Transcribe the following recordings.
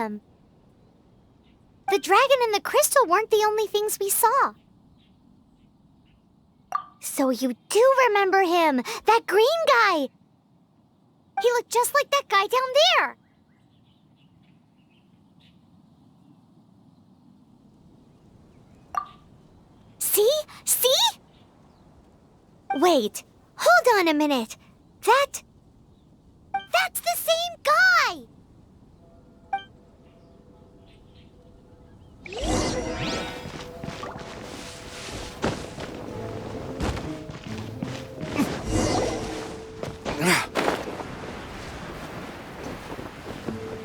them. The dragon and the crystal weren't the only things we saw. So you do remember him, that green guy! He looked just like that guy down there! See? See? Wait, hold on a minute. That's the same guy!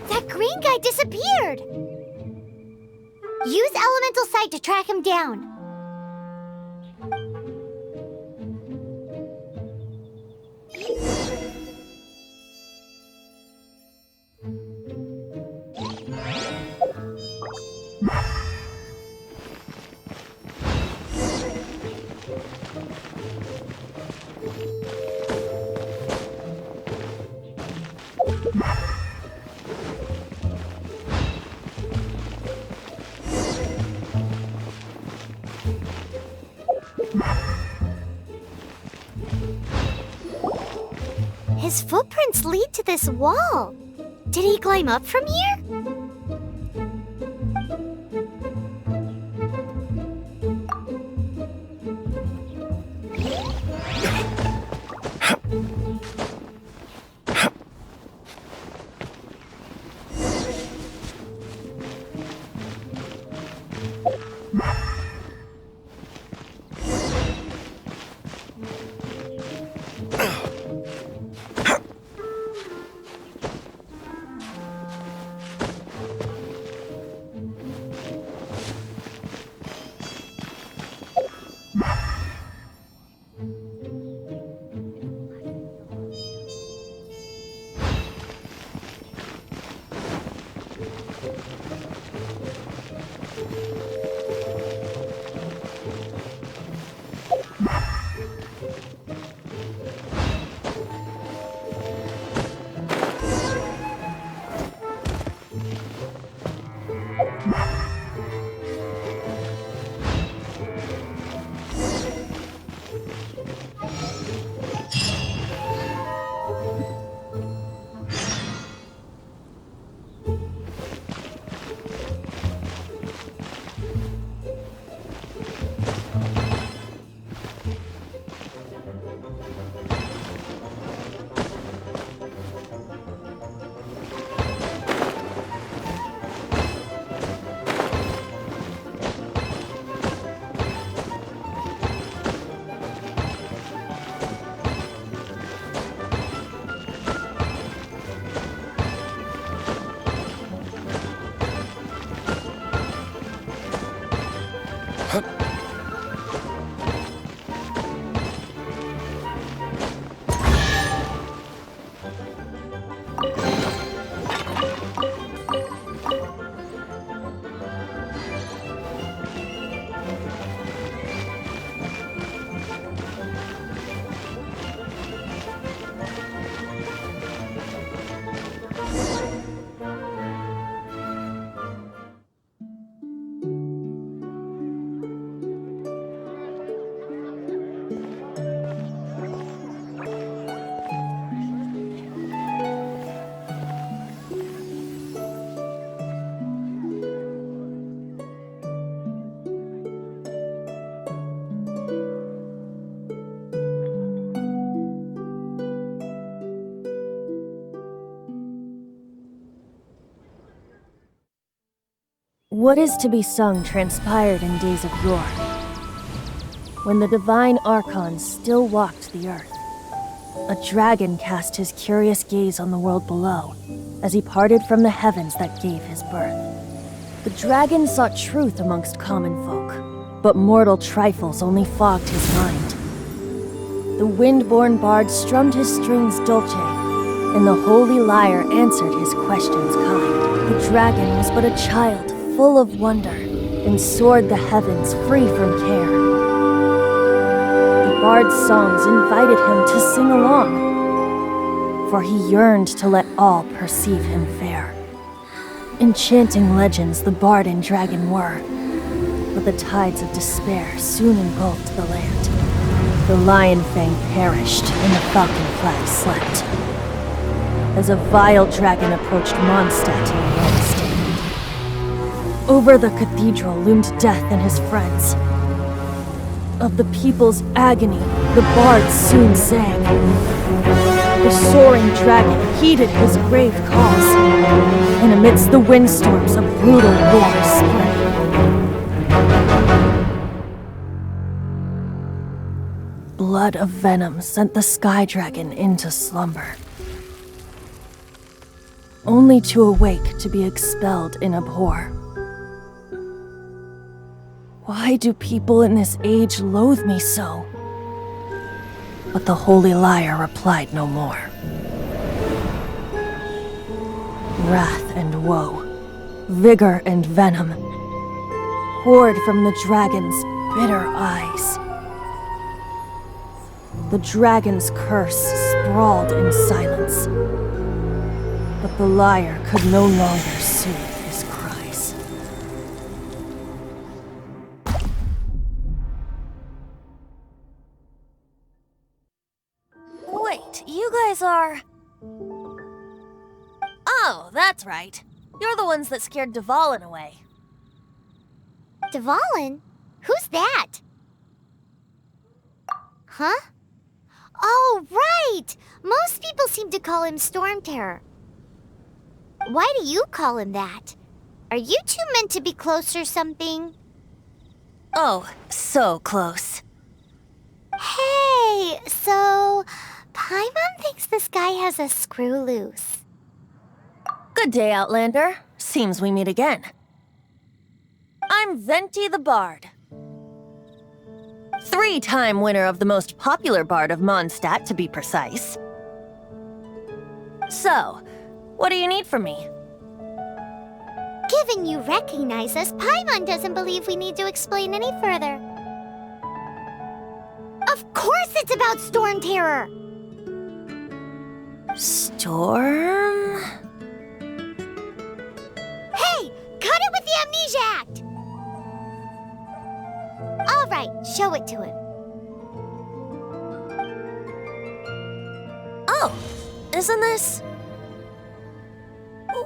That green guy disappeared! Use Elemental Sight to track him down. His footprints lead to this wall. Did he climb up from here? What is to be sung transpired in days of yore, when the divine archons still walked the earth. A dragon cast his curious gaze on the world below, as he parted from the heavens that gave his birth. The dragon sought truth amongst common folk, but mortal trifles only fogged his mind. The wind-born bard strummed his strings dulce, and the holy Lyre answered his questions kind. The dragon was but a child, full of wonder, and soared the heavens free from care. The bard's songs invited him to sing along, for he yearned to let all perceive him fair. Enchanting legends the bard and dragon were, but the tides of despair soon engulfed the land. The Lion Fang perished, and the Falcon Flag slept. As a vile dragon approached Mondstadt in a lone stand. Over the cathedral loomed Death and his friends. Of the people's agony, the bard soon sang. The soaring dragon heeded his grave calls, and amidst the windstorms a brutal war spread. Blood of venom sent the sky dragon into slumber, only to awake to be expelled in abhor. Why do people in this age loathe me so? But the holy Lyre replied no more. Wrath and woe, vigor and venom, poured from the dragon's bitter eyes. The dragon's curse sprawled in silence, but the Lyre could no longer soothe his cries. Wait, you guys are... Oh, that's right. You're the ones that scared Dvalin away. Dvalin? Who's that? Huh? Oh, right! Most people seem to call him Stormterror. Why do you call him that? Are you two meant to be close or something? Oh, so close. Hey, so... Paimon thinks this guy has a screw loose. Good day, Outlander. Seems we meet again. I'm Venti the Bard. 3-time winner of the most popular bard of Mondstadt, to be precise. So, what do you need from me? Given you recognize us, Paimon doesn't believe we need to explain any further. Of course it's about Stormterror! Storm? Hey! Cut it with the Amnesia Act! Alright, show it to him. Oh, isn't this...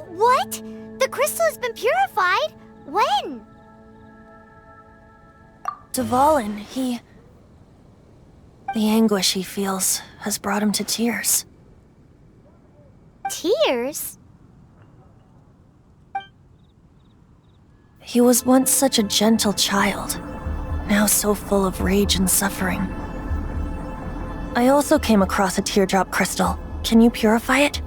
What? The crystal has been purified? When? Dvalin, he... The anguish he feels has brought him to tears. Tears? He was once such a gentle child, now so full of rage and suffering. I also came across a teardrop crystal. Can you purify it?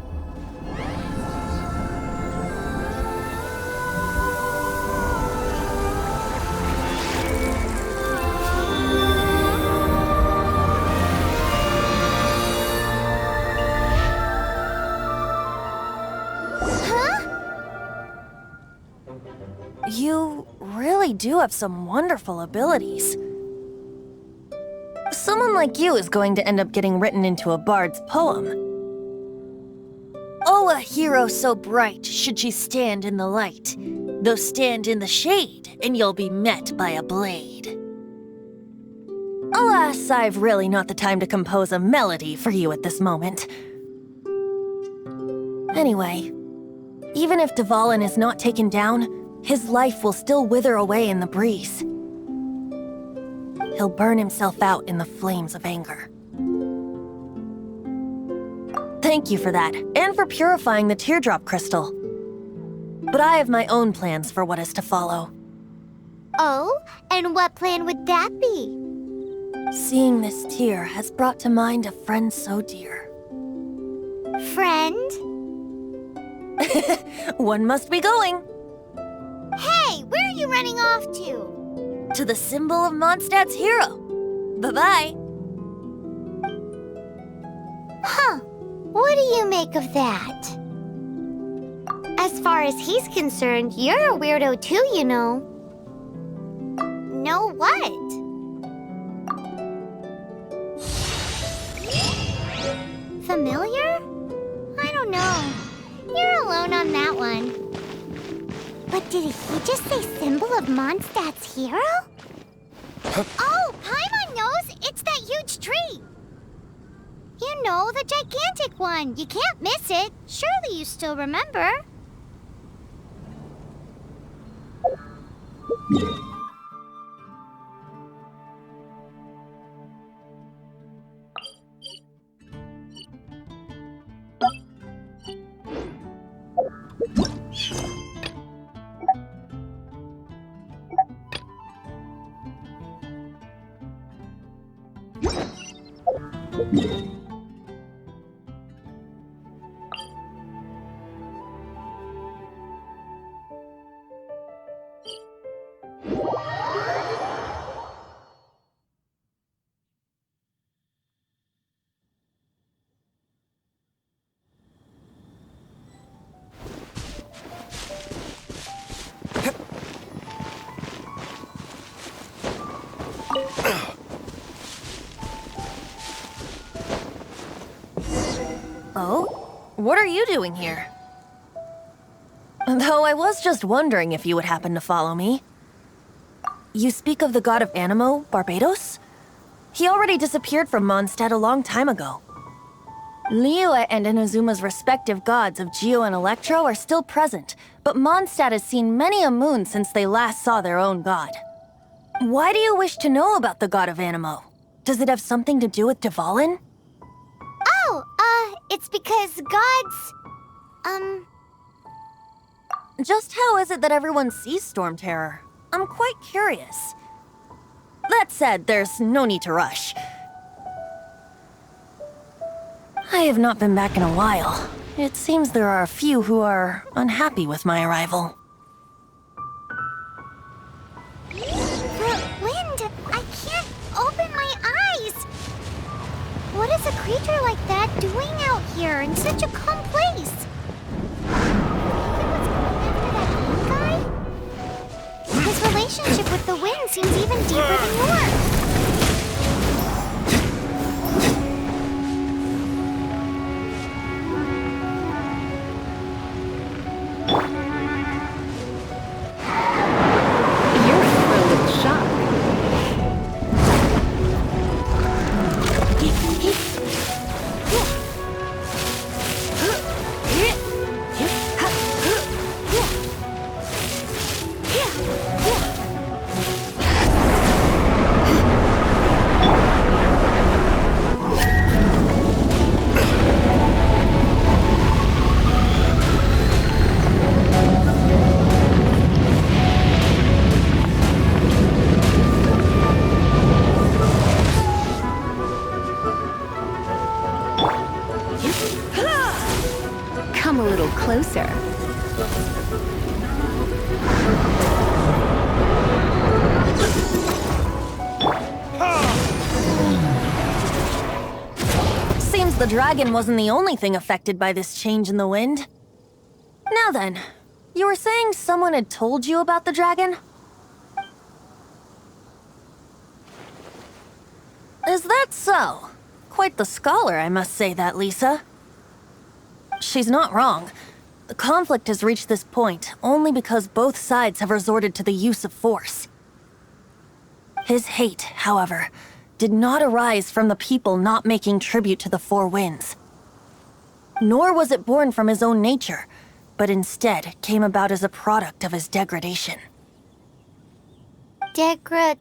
You really do have some wonderful abilities. Someone like you is going to end up getting written into a bard's poem. Oh, a hero so bright should she stand in the light, though stand in the shade, and you'll be met by a blade. Alas, I've really not the time to compose a melody for you at this moment. Anyway, even if Dvalin is not taken down, his life will still wither away in the breeze. He'll burn himself out in the flames of anger. Thank you for that, and for purifying the teardrop crystal. But I have my own plans for what is to follow. Oh, and what plan would that be? Seeing this tear has brought to mind a friend so dear. Friend? One must be going. Hey, where are you running off to? To the symbol of Mondstadt's hero. Bye-bye. Huh. What do you make of that? As far as he's concerned, you're a weirdo too, you know. Know what? Familiar? I don't know. You're alone on that one. But did he just say symbol of Mondstadt's hero? Oh, Paimon knows! It's that huge tree! You know, the gigantic one. You can't miss it. Surely you still remember. Oh? What are you doing here? Though I was just wondering if you would happen to follow me. You speak of the god of Animo, Barbados? He already disappeared from Mondstadt a long time ago. Lyre and Inazuma's respective gods of Geo and Electro are still present, but Mondstadt has seen many a moon since they last saw their own god. Why do you wish to know about the god of Animo? Does it have something to do with Dvalin? Oh, it's because gods... Just how is it that everyone sees Stormterror? I'm quite curious. That said, there's no need to rush. I have not been back in a while. It seems there are a few who are unhappy with my arrival. The wind! I can't open my eyes! What is a creature like that doing out here in such a calm place? His relationship with the wind seems even deeper than yours. You're filled with shock. Come a little closer. Seems the dragon wasn't the only thing affected by this change in the wind. Now then, you were saying someone had told you about the dragon? Is that so? Quite the scholar, I must say that, Lisa. She's not wrong. The conflict has reached this point only because both sides have resorted to the use of force. His hate, however, did not arise from the people not making tribute to the Four Winds. Nor was it born from his own nature, but instead came about as a product of his degradation. Degradation?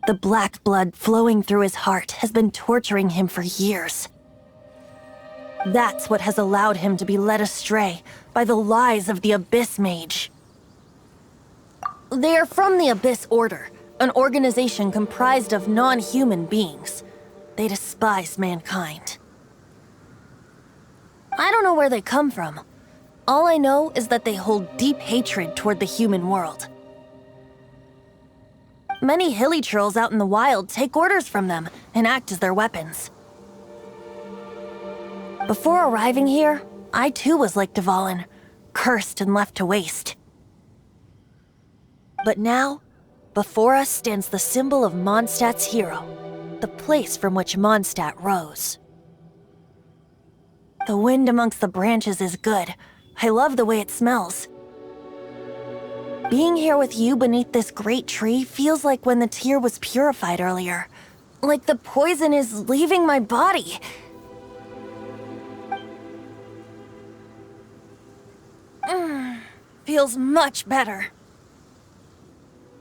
The black blood flowing through his heart has been torturing him for years. That's what has allowed him to be led astray by the lies of the Abyss Mage. They are from the Abyss Order, an organization comprised of non-human beings. They despise mankind. I don't know where they come from. All I know is that they hold deep hatred toward the human world. Many hilly trolls out in the wild take orders from them and act as their weapons. Before arriving here, I too was like Dvalin, cursed and left to waste. But now, before us stands the symbol of Mondstadt's hero, the place from which Mondstadt rose. The wind amongst the branches is good, I love the way it smells. Being here with you beneath this great tree feels like when the tear was purified earlier. Like the poison is leaving my body. Feels much better.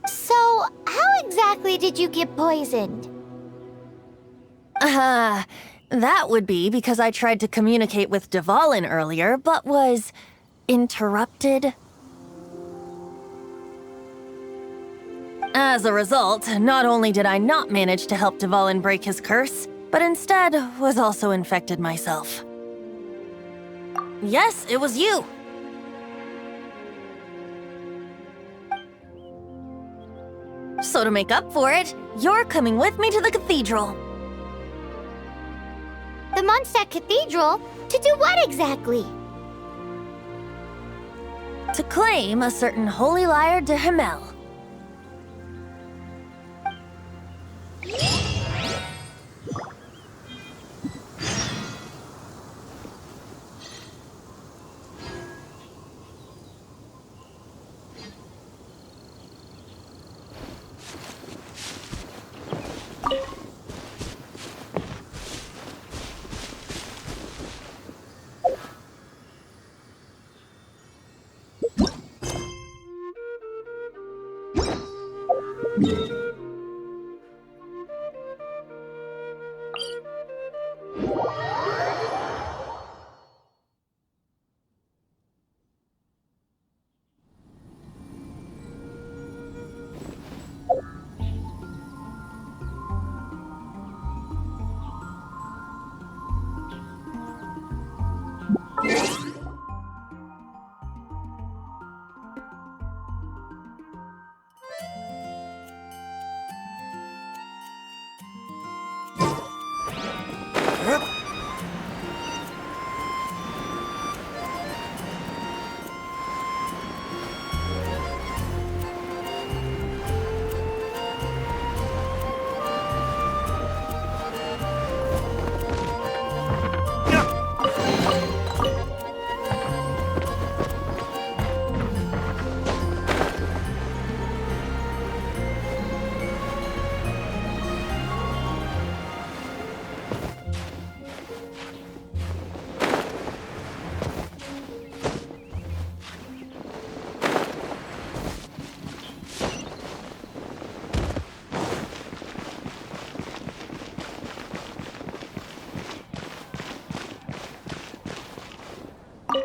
So, how exactly did you get poisoned? That would be because I tried to communicate with Dvalin earlier, but was interrupted. As a result, not only did I not manage to help Dvalin break his curse, but instead was also infected myself. Yes, it was you. So to make up for it, you're coming with me to the cathedral. The Mondstadt Cathedral? To do what exactly? To claim a certain holy Lyre de Himmel.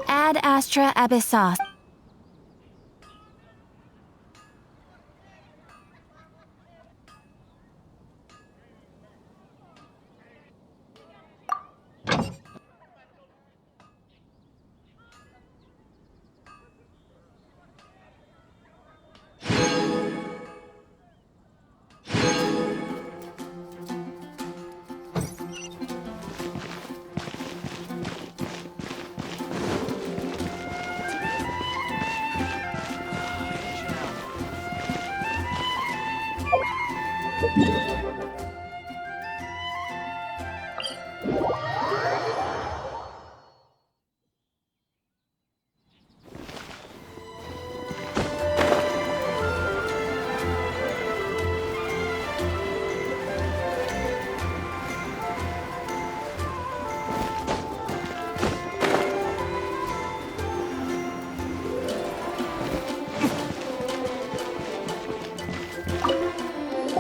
Ad Astra Abyssos.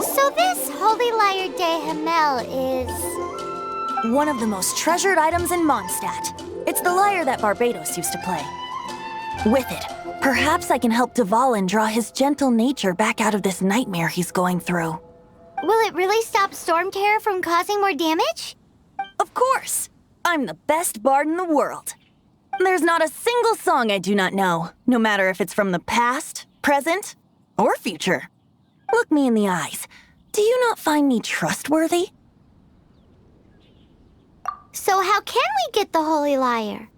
So this Holy Lyre de Himmel is... One of the most treasured items in Mondstadt. It's the lyre that Barbados used to play. With it, perhaps I can help Dvalin draw his gentle nature back out of this nightmare he's going through. Will it really stop Stormterror from causing more damage? Of course! I'm the best bard in the world. There's not a single song I do not know, no matter if it's from the past, present, or future. Look me in the eyes. Do you not find me trustworthy? So how can we get the Holy Lyre?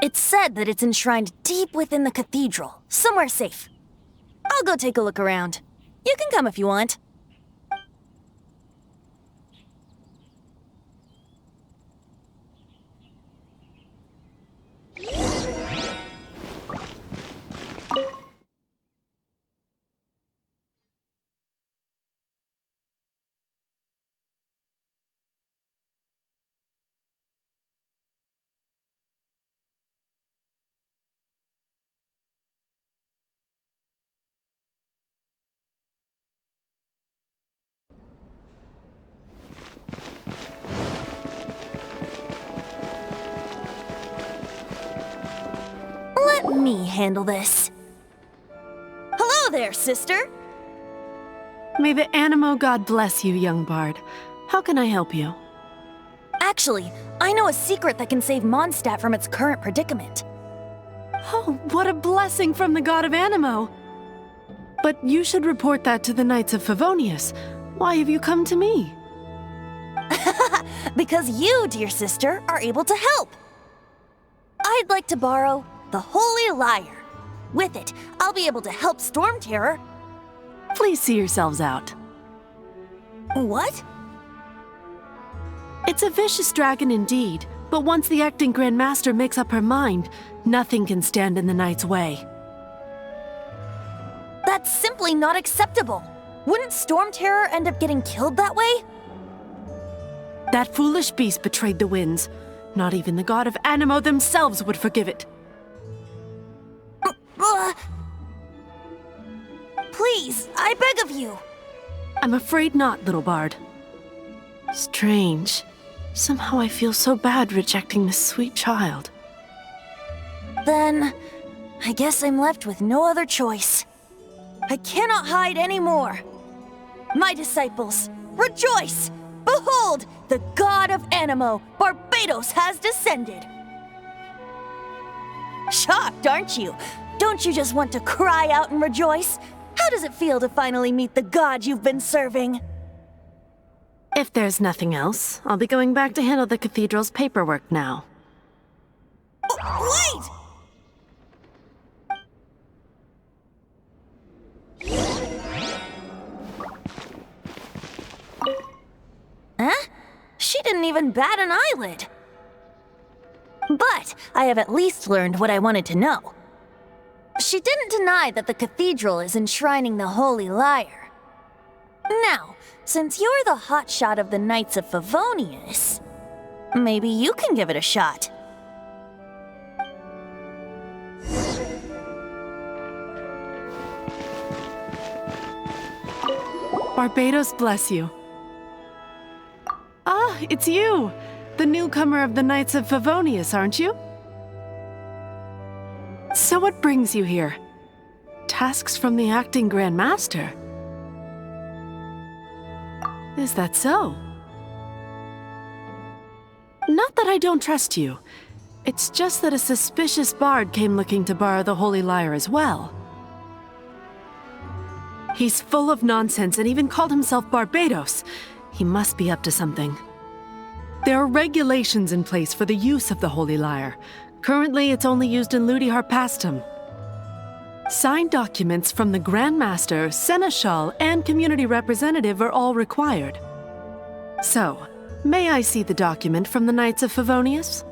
It's said that it's enshrined deep within the cathedral, somewhere safe. I'll go take a look around. You can come if you want. me handle this. Hello there, sister! May the Animo god bless you, young bard. How can I help you? Actually, I know a secret that can save Mondstadt from its current predicament. Oh, what a blessing from the god of Animo! But you should report that to the Knights of Favonius. Why have you come to me? Because you, dear sister, are able to help. I'd like to borrow the Holy Lyre. With it, I'll be able to help Stormterror. Please see yourselves out. What? It's a vicious dragon indeed, but once the acting Grand Master makes up her mind, nothing can stand in the Knight's way. That's simply not acceptable. Wouldn't Stormterror end up getting killed that way? That foolish beast betrayed the winds. Not even the god of Animo themselves would forgive it. Please, I beg of you. I'm afraid not, little bard. Strange. Somehow I feel so bad rejecting this sweet child. Then, I guess I'm left with no other choice. I cannot hide anymore. My disciples, rejoice! Behold, the god of Animo, Barbados, has descended. Shocked, aren't you? Don't you just want to cry out and rejoice? How does it feel to finally meet the god you've been serving? If there's nothing else, I'll be going back to handle the cathedral's paperwork now. Wait! Huh? She didn't even bat an eyelid. But I have at least learned what I wanted to know. She didn't deny that the cathedral is enshrining the Holy Lyre. Now, since you're the hotshot of the Knights of Favonius, maybe you can give it a shot. Barbados bless you. Ah, it's you! The newcomer of the Knights of Favonius, aren't you? So what brings you here? Tasks from the acting Grand Master? Is that so? Not that I don't trust you. It's just that a suspicious bard came looking to borrow the Holy Lyre as well. He's full of nonsense and even called himself Barbados. He must be up to something. There are regulations in place for the use of the Holy Lyre. Currently, it's only used in Ludi Harpastum. Signed documents from the Grand Master, Seneschal, and community representative are all required. So, may I see the document from the Knights of Favonius?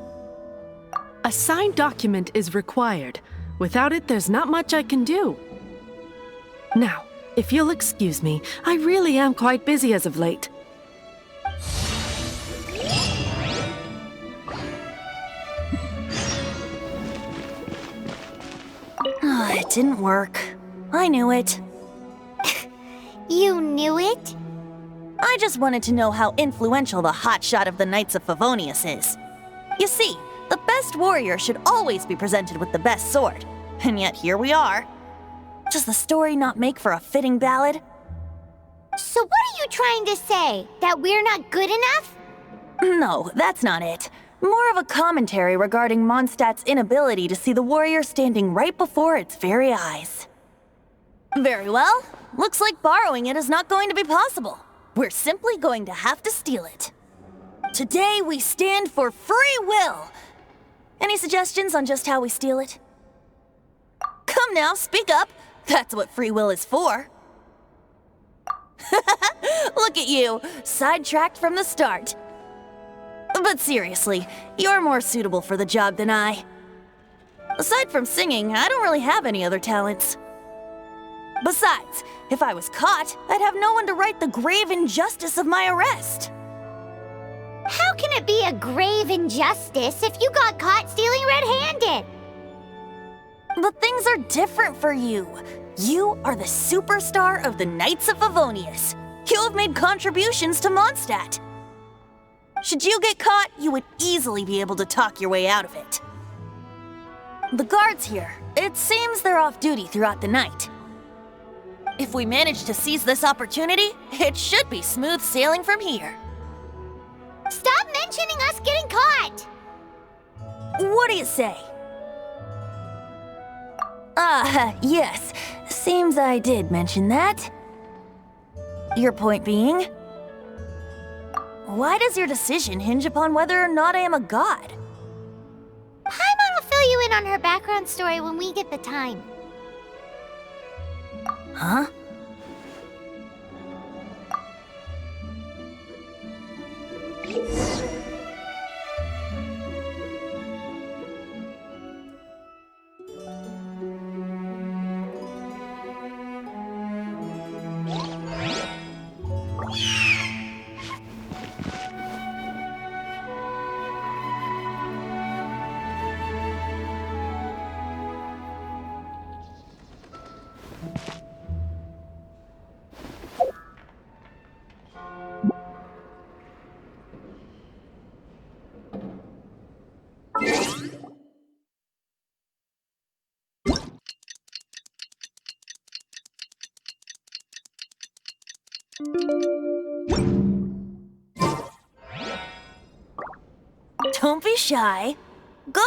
A signed document is required. Without it, there's not much I can do. Now, if you'll excuse me, I really am quite busy as of late. It didn't work. I knew it. You knew it? I just wanted to know how influential the hotshot of the Knights of Favonius is. You see, the best warrior should always be presented with the best sword. And yet here we are. Does the story not make for a fitting ballad? So what are you trying to say? That we're not good enough? No, that's not it. More of a commentary regarding Mondstadt's inability to see the warrior standing right before its very eyes. Very well. Looks like borrowing it is not going to be possible. We're simply going to have to steal it. Today we stand for free will. Any suggestions on just how we steal it? Come now, speak up. That's what free will is for. Look at you, sidetracked from the start. But seriously, you're more suitable for the job than I. Aside from singing, I don't really have any other talents. Besides, if I was caught, I'd have no one to right the grave injustice of my arrest. How can it be a grave injustice if you got caught stealing red-handed? But things are different for you. You are the superstar of the Knights of Favonius. You have made contributions to Mondstadt. Should you get caught, you would easily be able to talk your way out of it. The guards here, it seems they're off duty throughout the night. If we manage to seize this opportunity, it should be smooth sailing from here. Stop mentioning us getting caught! What do you say? Yes. Seems I did mention that. Your point being? Why does your decision hinge upon whether or not I am a god? Paimon will fill you in on her background story when we get the time. Huh? Don't be shy. Go!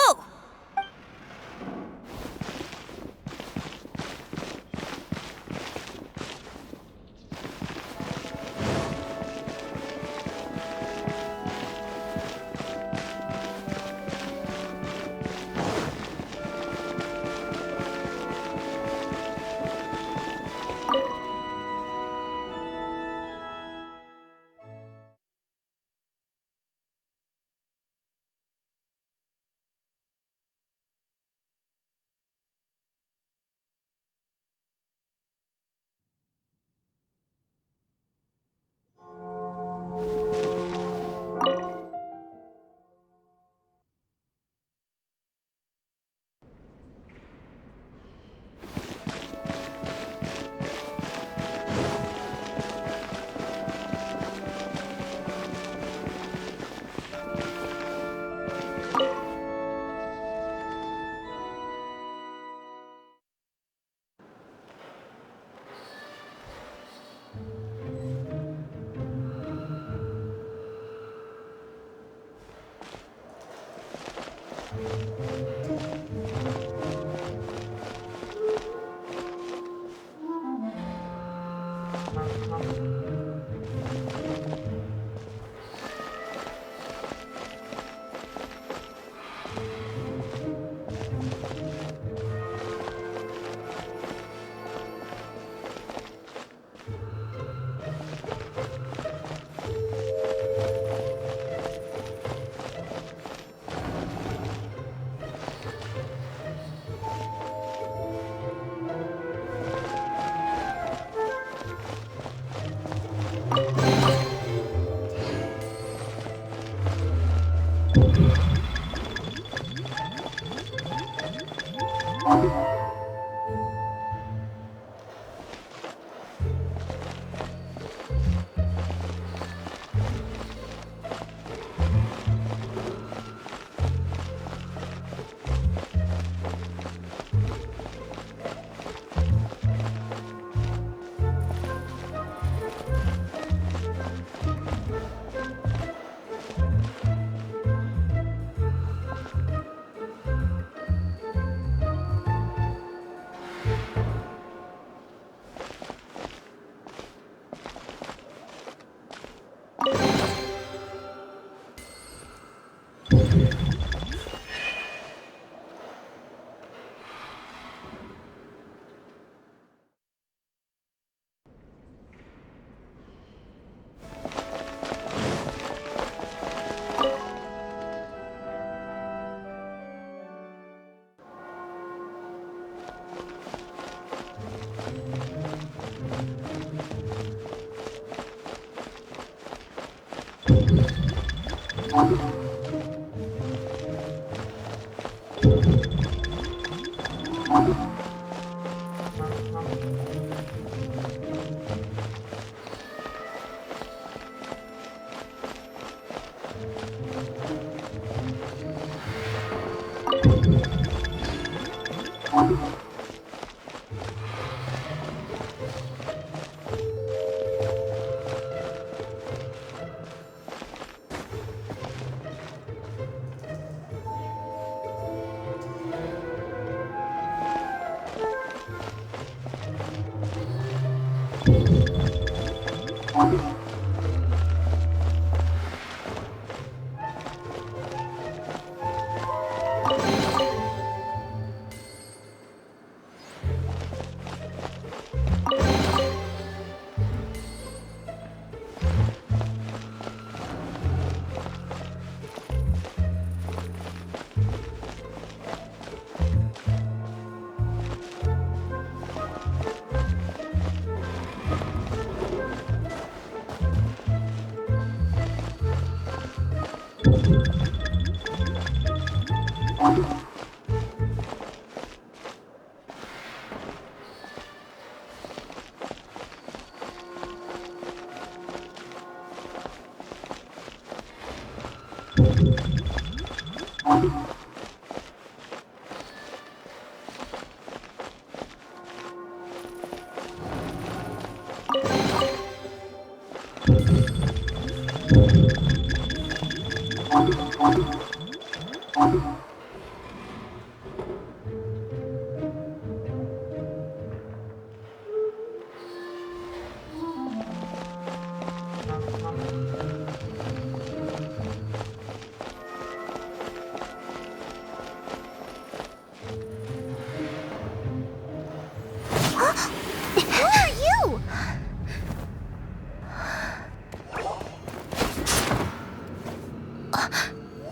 Who are you?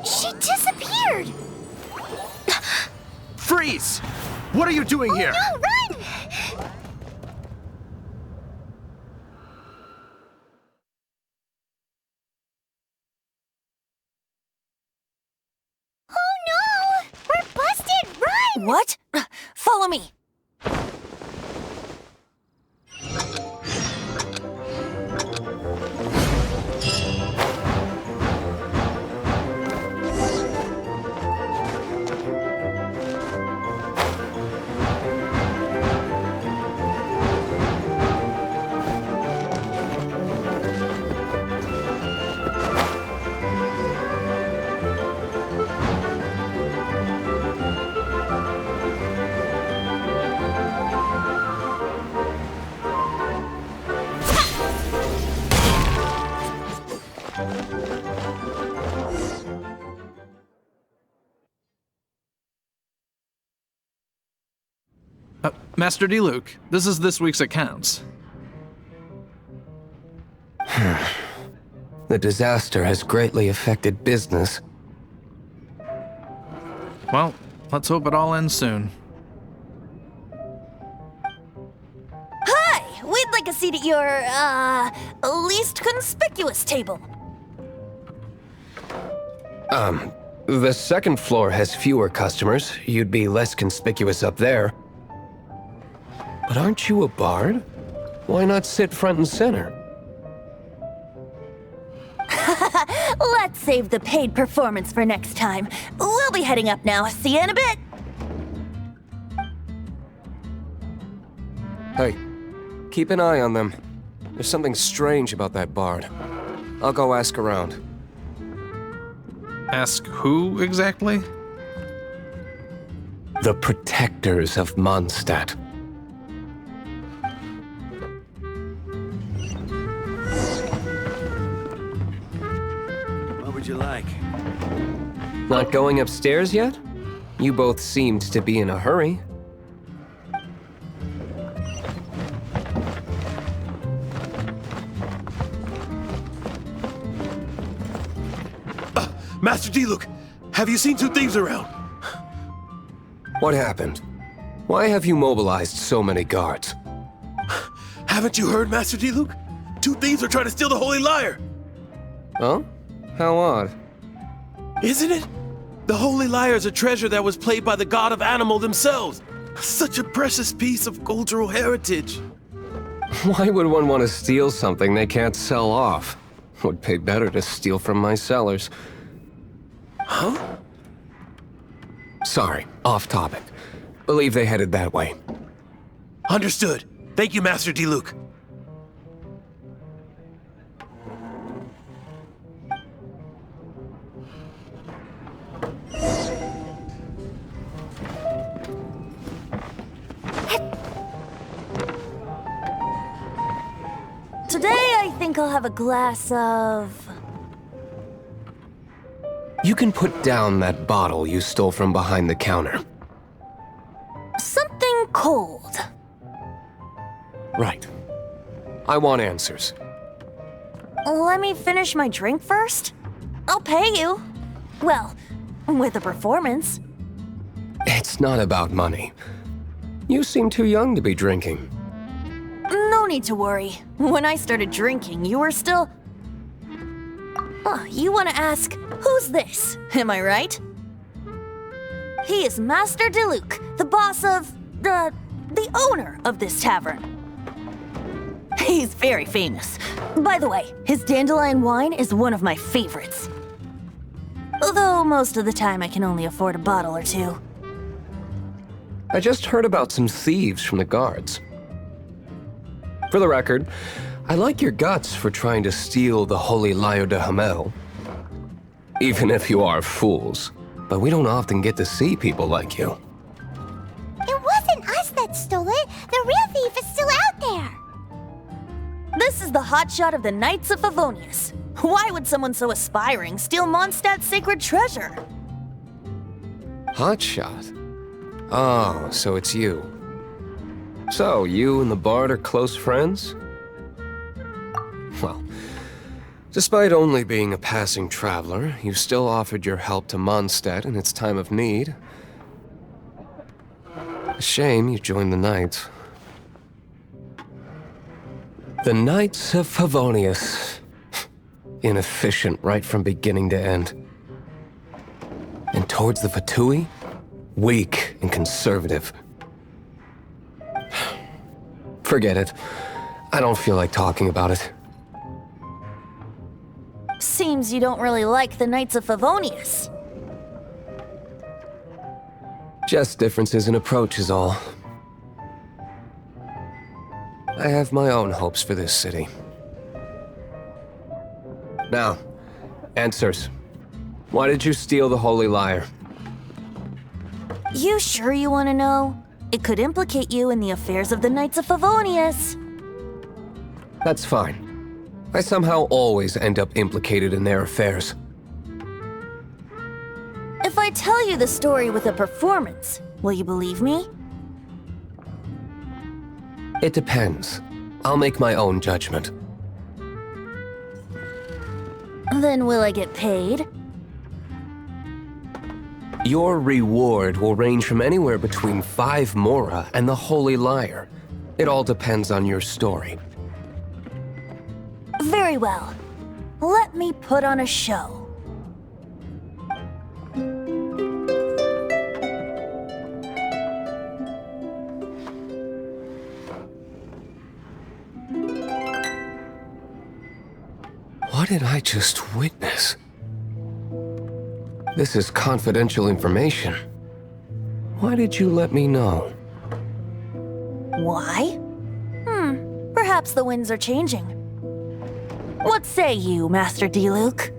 She disappeared! Freeze! What are you doing here? No, run! Oh no! We're busted! Run! What? Follow me. Master D-Luke, this is this week's accounts. The disaster has greatly affected business. Well, let's hope it all ends soon. Hi! We'd like a seat at your, least conspicuous table. The second floor has fewer customers. You'd be less conspicuous up there. But aren't you a bard? Why not sit front and center? Let's save the paid performance for next time. We'll be heading up now. See you in a bit. Hey, keep an eye on them. There's something strange about that bard. I'll go ask around. Ask who exactly? The protectors of Mondstadt. What would you like? Not going upstairs yet? You both seemed to be in a hurry. Master D-Luke, have you seen two thieves around? What happened? Why have you mobilized so many guards? Haven't you heard, Master D-Luke? Two thieves are trying to steal the Holy Lyre! Huh? How odd. Isn't it? The Holy Lyre is a treasure that was played by the god of animal themselves. Such a precious piece of cultural heritage. Why would one want to steal something they can't sell off? Would pay better to steal from my sellers. Huh? Sorry, off topic. Believe they headed that way. Understood. Thank you, Master D-Luke. Today, I think I'll have a glass of... You can put down that bottle you stole from behind the counter. something cold. Right. I want answers. Let me finish my drink first. I'll pay you. Well, with a performance. It's not about money. You seem too young to be drinking. No need to worry. When I started drinking, you were still... Oh, you want to ask, who's this? Am I right? He is Master D-Luke, the boss of... the owner of this tavern. He's very famous. By the way, his dandelion wine is one of my favorites. Although most of the time I can only afford a bottle or two. I just heard about some thieves from the guards. For the record, I like your guts for trying to steal the Holy Lyre de Hamel. Even if you are fools. But we don't often get to see people like you. It wasn't us that stole it. The real thief is still out there. This is the hotshot of the Knights of Favonius. Why would someone so aspiring steal Mondstadt's sacred treasure? Hotshot? Oh, so it's you. So, you and the Bard are close friends? Well, despite only being a passing traveler, you still offered your help to Mondstadt in its time of need. A shame you joined the Knights. The Knights of Favonius. Inefficient right from beginning to end. And towards the Fatui, weak and conservative. Forget it. I don't feel like talking about it. Seems you don't really like the Knights of Favonius. Just differences in approach is all. I have my own hopes for this city. Now, answers. Why did you steal the Holy Lyre? You sure you want to know? It could implicate you in the affairs of the Knights of Favonius. That's fine. I somehow always end up implicated in their affairs. If I tell you the story with a performance, will you believe me? It depends. I'll make my own judgment. Then will I get paid? Your reward will range from anywhere between 5 Mora and the Holy Lyre. It all depends on your story. Very well. Let me put on a show. What did I just witness? This is confidential information. Why did you let me know? Why? Perhaps the winds are changing. What say you, Master Diluc?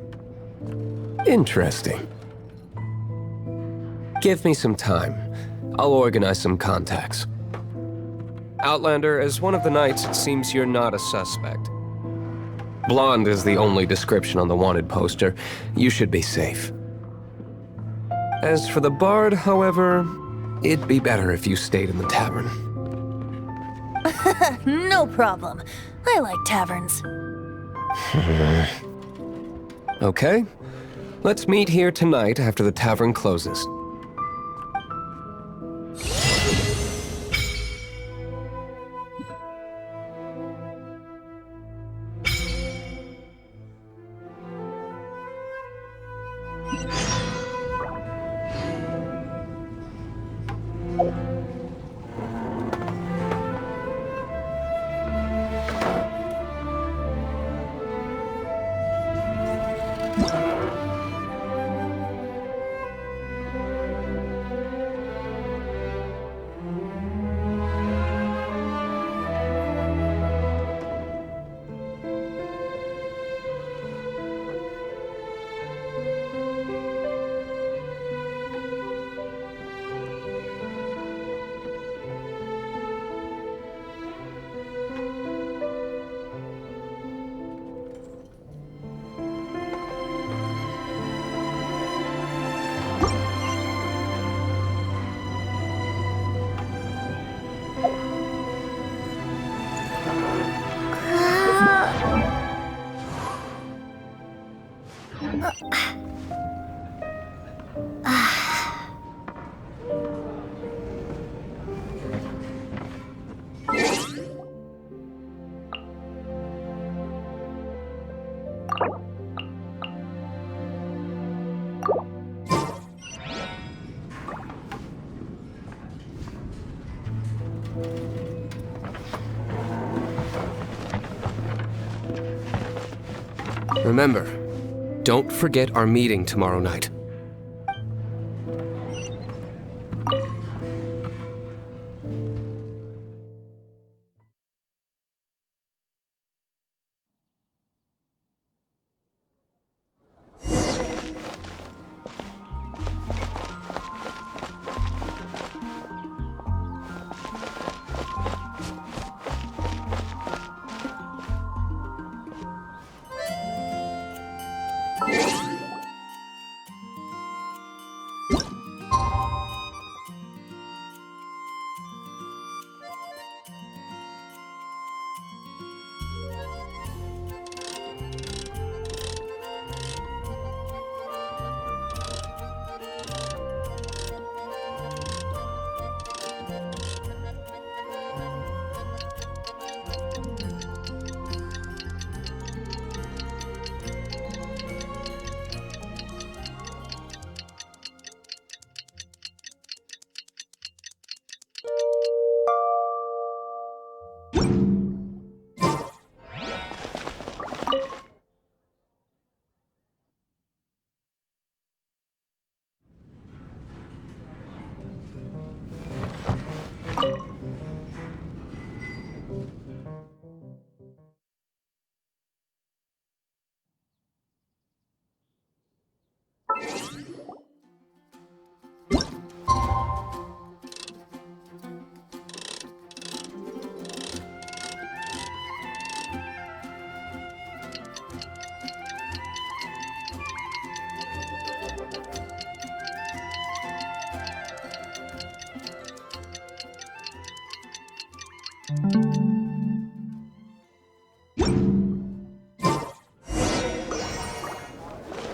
Interesting. Give me some time. I'll organize some contacts. Outlander, as one of the Knights, it seems you're not a suspect. Blonde is the only description on the wanted poster. You should be safe. As for the Bard, however, it'd be better if you stayed in the tavern. No problem. I like taverns. Okay. Let's meet here tonight after the tavern closes. Remember, don't forget our meeting tomorrow night.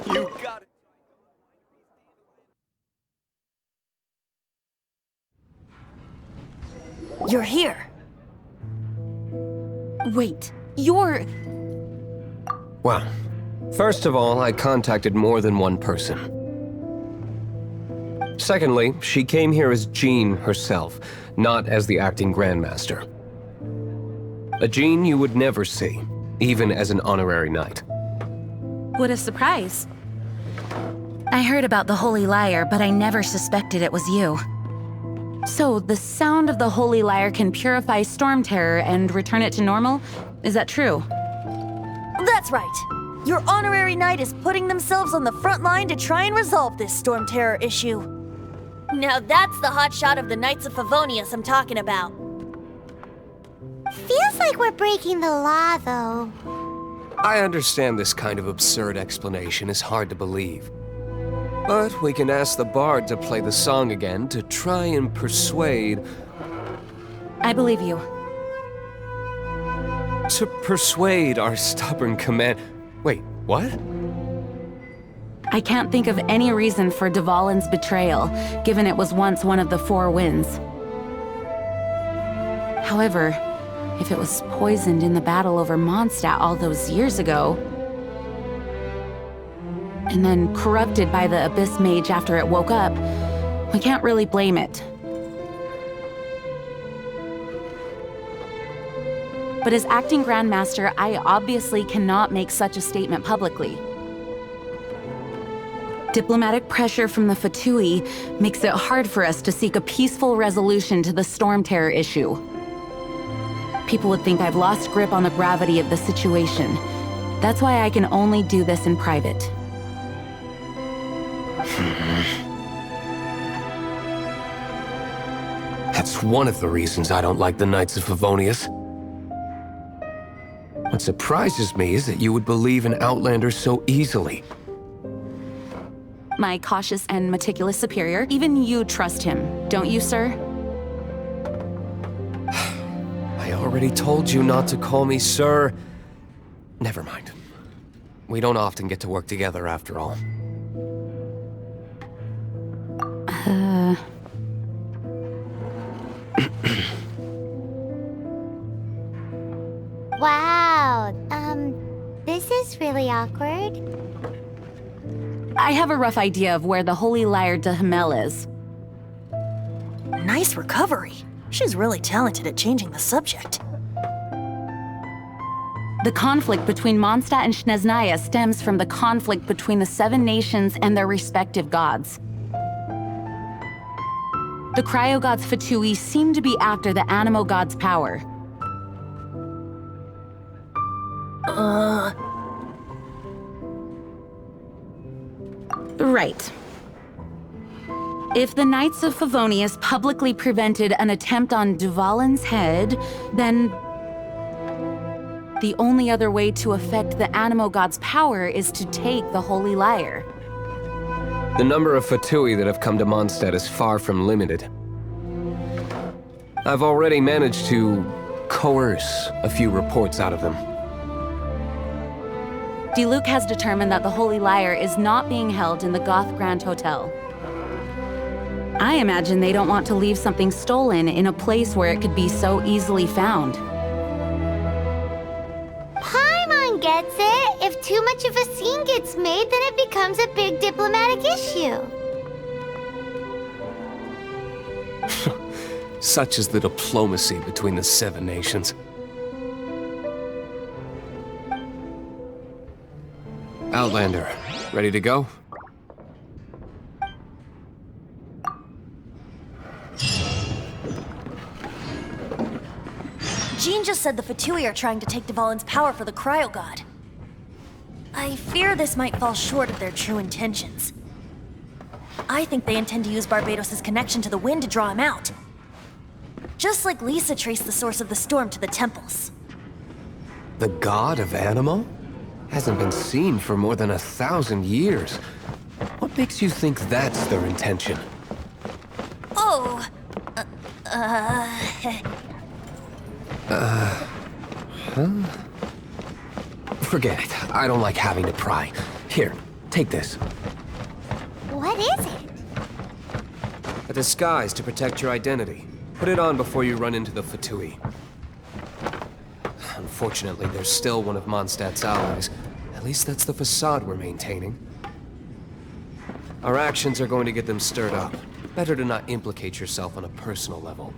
You got it. You're here. Wait, you're... Well, first of all, I contacted more than one person. Secondly, she came here as Jean herself, not as the acting Grandmaster. A Jean you would never see, even as an honorary knight. What a surprise. I heard about the Holy Lyre, but I never suspected it was you. So, the sound of the Holy Lyre can purify Stormterror and return it to normal? Is that true? That's right. Your honorary knight is putting themselves on the front line to try and resolve this Stormterror issue. Now that's the hotshot of the Knights of Favonius I'm talking about. Feels like we're breaking the law, though. I understand this kind of absurd explanation is hard to believe. But we can ask the bard to play the song again to try and persuade... I believe you. To persuade our stubborn command... Wait, what? I can't think of any reason for Dvalin's betrayal, given it was once one of the Four Winds. However, if it was poisoned in the battle over Mondstadt all those years ago, and then corrupted by the Abyss Mage after it woke up, we can't really blame it. But as acting Grandmaster, I obviously cannot make such a statement publicly. Diplomatic pressure from the Fatui makes it hard for us to seek a peaceful resolution to the Stormterror issue. People would think I've lost grip on the gravity of the situation. That's why I can only do this in private. That's one of the reasons I don't like the Knights of Favonius. What surprises me is that you would believe in Outlanders so easily. My cautious and meticulous superior, even you trust him, don't you, sir? I already told you not to call me sir. Never mind. We don't often get to work together after all. Wow, this is really awkward. I have a rough idea of where the Holy Lyre de Hamel is. Nice recovery. She's really talented at changing the subject. The conflict between Mondstadt and Snezhnaya stems from the conflict between the Seven Nations and their respective gods. The cryo-gods Fatui seem to be after the Animo god's power. Right. If the Knights of Favonius publicly prevented an attempt on Dvalin's head, then the only other way to affect the Animo god's power is to take the Holy Lyre. The number of Fatui that have come to Mondstadt is far from limited. I've already managed to coerce a few reports out of them. Diluc has determined that the Holy Lyre is not being held in the Goth Grand Hotel. I imagine they don't want to leave something stolen in a place where it could be so easily found. Paimon gets it. If too much of a scene gets made, then it becomes a big diplomatic issue. Such is the diplomacy between the Seven Nations. Outlander, ready to go? Jean just said the Fatui are trying to take Dvalin's power for the Cryo God. I fear this might fall short of their true intentions. I think they intend to use Barbados' connection to the wind to draw him out. Just like Lisa traced the source of the storm to the temples. The god of Animo? Hasn't been seen for more than 1,000 years. What makes you think that's their intention? Oh! Forget it. I don't like having to pry. Here, take this. What is it? A disguise to protect your identity. Put it on before you run into the Fatui. Unfortunately, there's still one of Mondstadt's allies. At least that's the facade we're maintaining. Our actions are going to get them stirred up. Better to not implicate yourself on a personal level.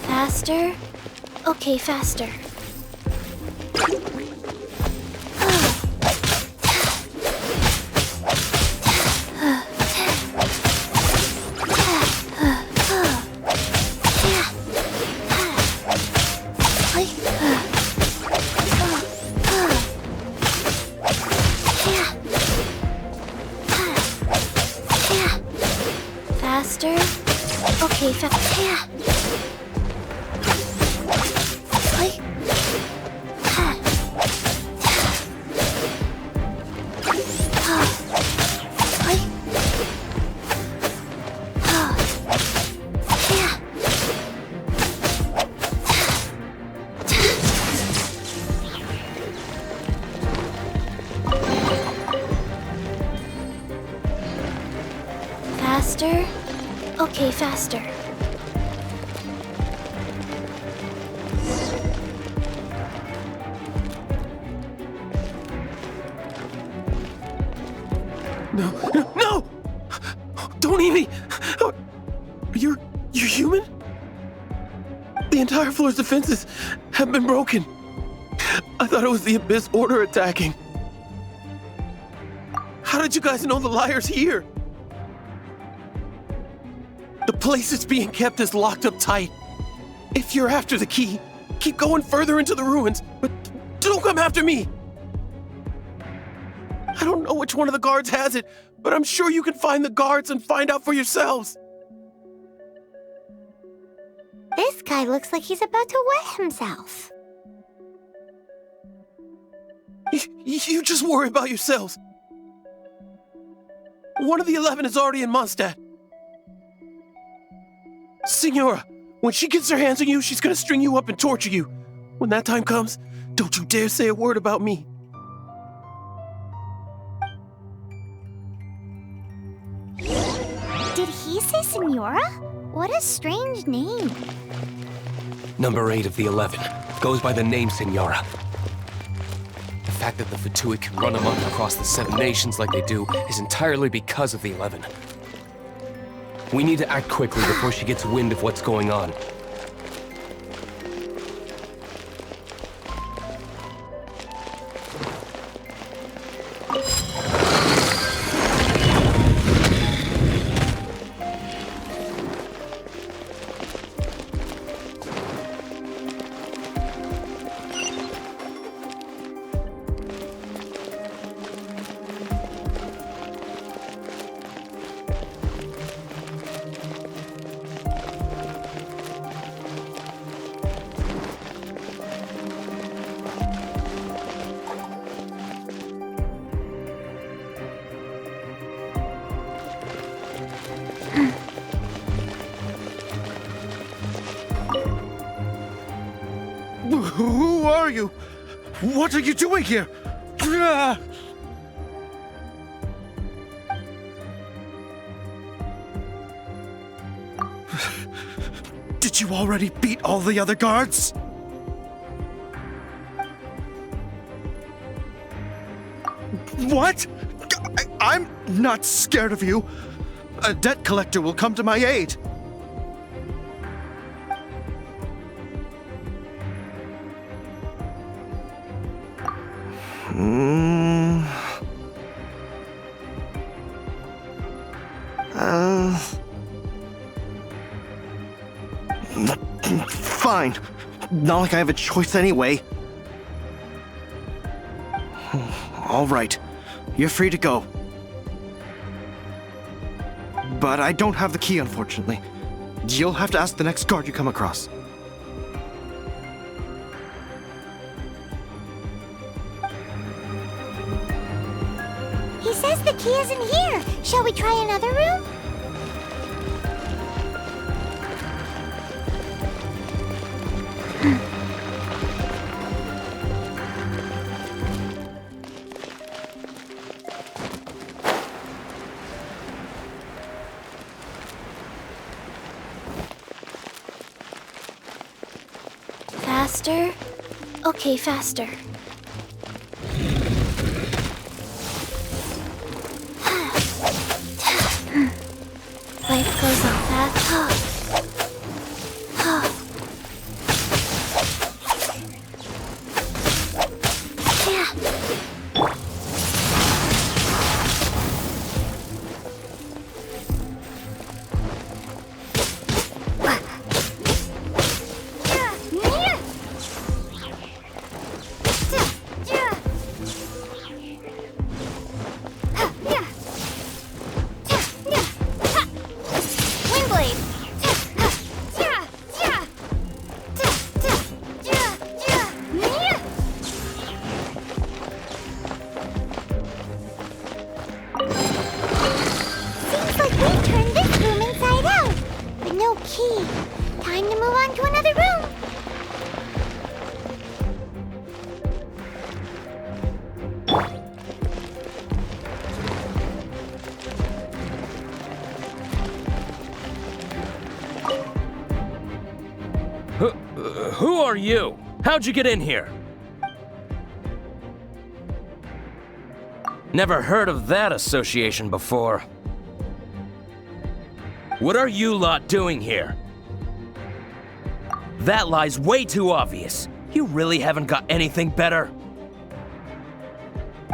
Faster? Okay, faster. Faster? Okay, faster. Faster? Okay, faster. No! Don't eat me! You're human? The entire floor's defenses have been broken. I thought it was the Abyss Order attacking. How did you guys know the Lyre's here? The place it's being kept is locked up tight. If you're after the key, keep going further into the ruins, but don't come after me. I don't know which one of the guards has it, but I'm sure you can find the guards and find out for yourselves. This guy looks like he's about to wet himself. You just worry about yourselves. One of the 11 is already in Mondstadt. Signora, when she gets her hands on you, she's gonna string you up and torture you. When that time comes, don't you dare say a word about me. Did he say Senora? What a strange name. Number 8 of the 11. Goes by the name Signora. fact that the Fatui can run amok across the 7 nations like they do is entirely because of the 11. We need to act quickly before she gets wind of what's going on. Who are you? What are you doing here? Did you already beat all the other guards? What? I'm not scared of you. A debt collector will come to my aid. Fine. Not like I have a choice anyway. All right. You're free to go. But I don't have the key, unfortunately. You'll have to ask the next guard you come across. He says the key isn't here. Shall we try another room? Faster? Okay, faster. Life goes on fast. Time to move on to another room. Who are you? How'd you get in here? Never heard of that association before. What are you lot doing here? That lie's way too obvious. You really haven't got anything better?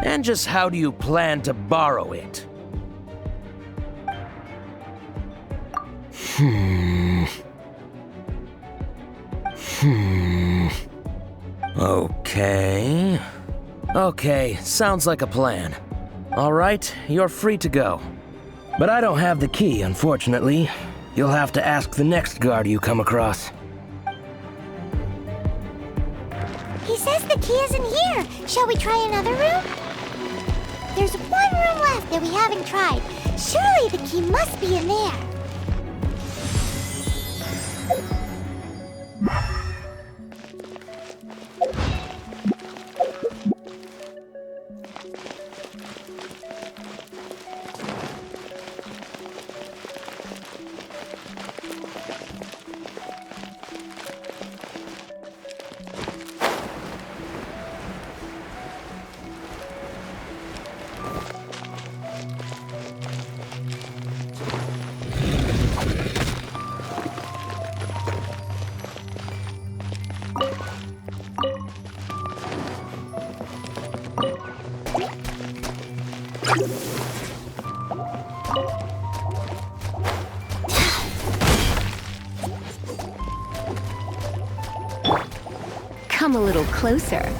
And just how do you plan to borrow it? Okay, sounds like a plan. All right, you're free to go. But I don't have the key, unfortunately. You'll have to ask the next guard you come across. He says the key isn't here. Shall we try another room? There's one room left that we haven't tried. Surely the key must be in there. Come a little closer.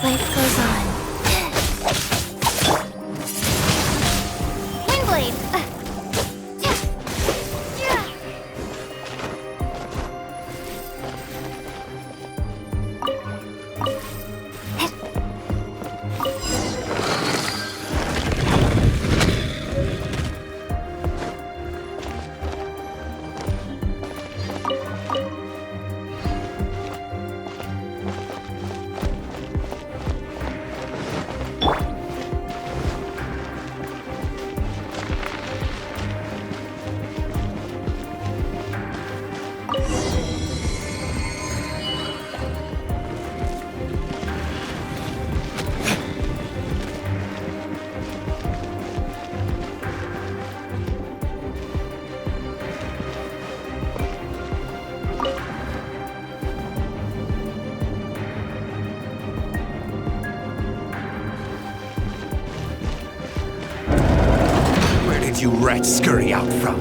Life goes on. Windblade! You rats scurry out from?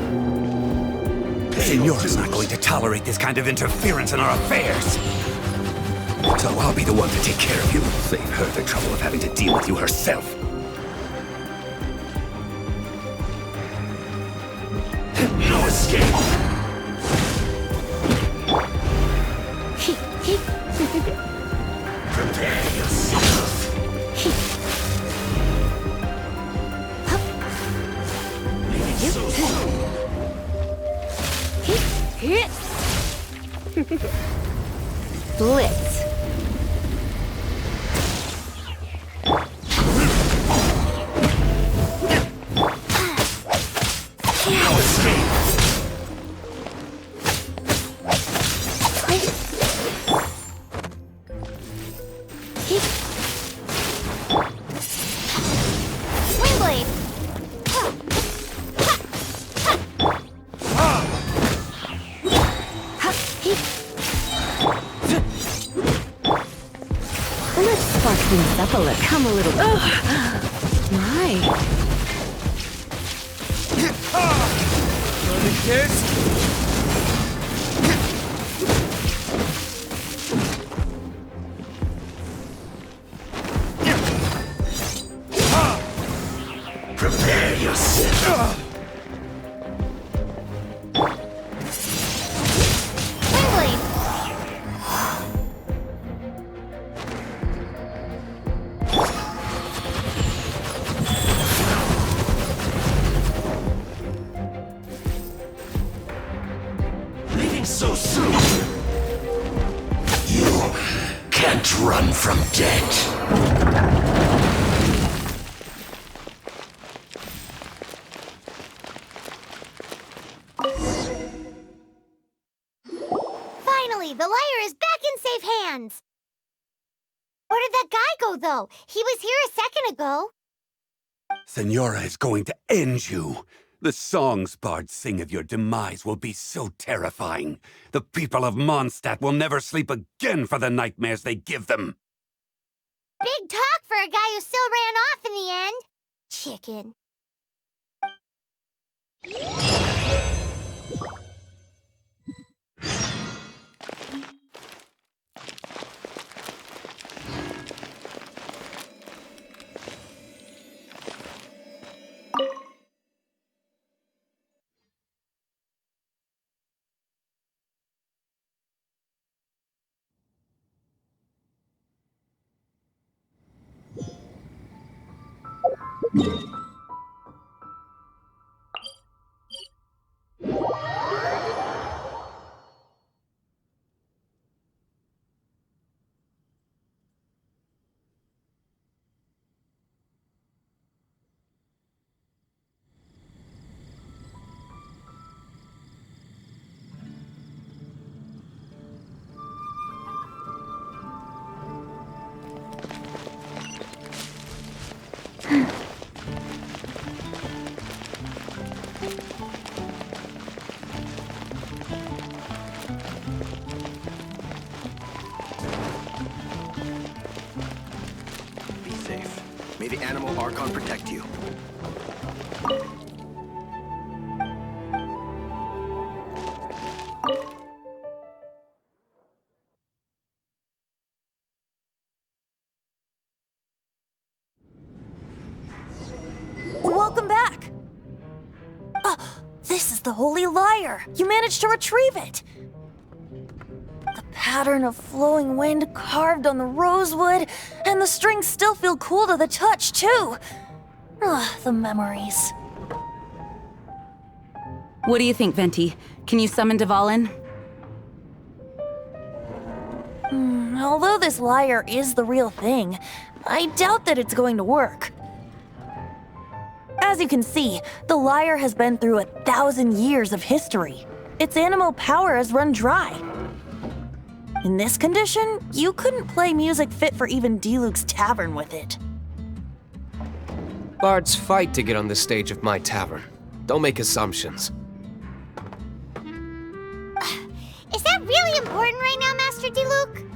Señora's not going to tolerate this kind of interference in our affairs. So I'll be the one to take care of you. Save her the trouble of having to deal with you herself. No escape! Prepare yourself. Blitz. No escape! Windblade! Let's spark things up a little. Come a little. My. Prepare yourself. Windblade! Leaving so soon. You can't run from death. Finally, the Lyre is back in safe hands! Where did that guy go, though? He was here a second ago. Senora is going to end you. The songs bards sing of your demise will be so terrifying. The people of Mondstadt will never sleep again for the nightmares they give them. Big talk for a guy who still ran off in the end. Chicken. Be safe. May the animal Archon protect you. Welcome back! This is the Holy Lyre! You managed to retrieve it! The pattern of flowing wind carved on the rosewood, and the strings still feel cool to the touch, too! The memories. What do you think, Venti? Can you summon Dvalin? Although this lyre is the real thing, I doubt that it's going to work. As you can see, the lyre has been through 1,000 years of history. Its animal power has run dry. In this condition, you couldn't play music fit for even Diluc's tavern with it. Bards fight to get on the stage of my tavern. Don't make assumptions. Is that really important right now, Master Diluc?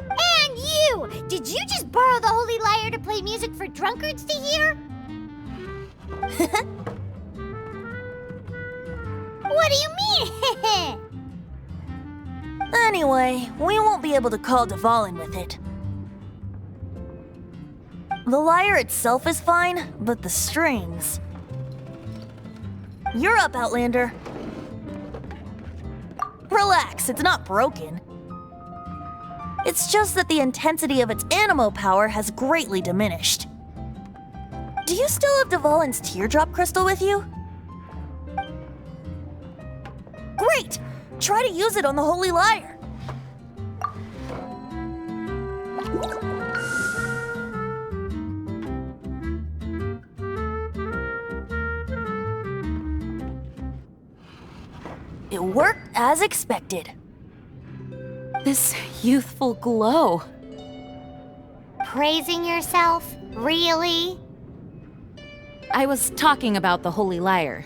And you! Did you just borrow the Holy Lyre to play music for drunkards to hear? What do you mean? Anyway, we won't be able to call Dvalin with it. The lyre itself is fine, but the strings... You're up, Outlander. Relax, it's not broken. It's just that the intensity of its animo power has greatly diminished. Do you still have Dvalin's teardrop crystal with you? Great! Try to use it on the Holy Lyre. It worked as expected. This youthful glow. Praising yourself? Really? I was talking about the Holy Lyre.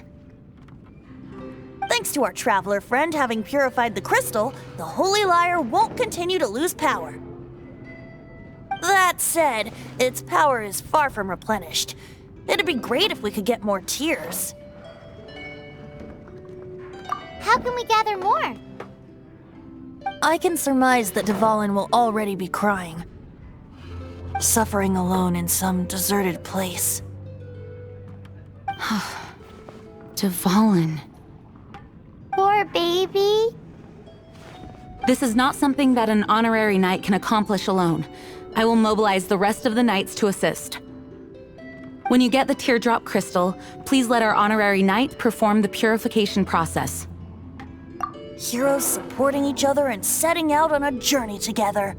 Thanks to our traveler friend having purified the crystal, the Holy Lyre won't continue to lose power. That said, its power is far from replenished. It'd be great if we could get more tears. How can we gather more? I can surmise that Dvalin will already be crying. Suffering alone in some deserted place. Dvalin. Poor baby. This is not something that an honorary knight can accomplish alone. I will mobilize the rest of the knights to assist. When you get the teardrop crystal, please let our honorary knight perform the purification process. Heroes supporting each other and setting out on a journey together.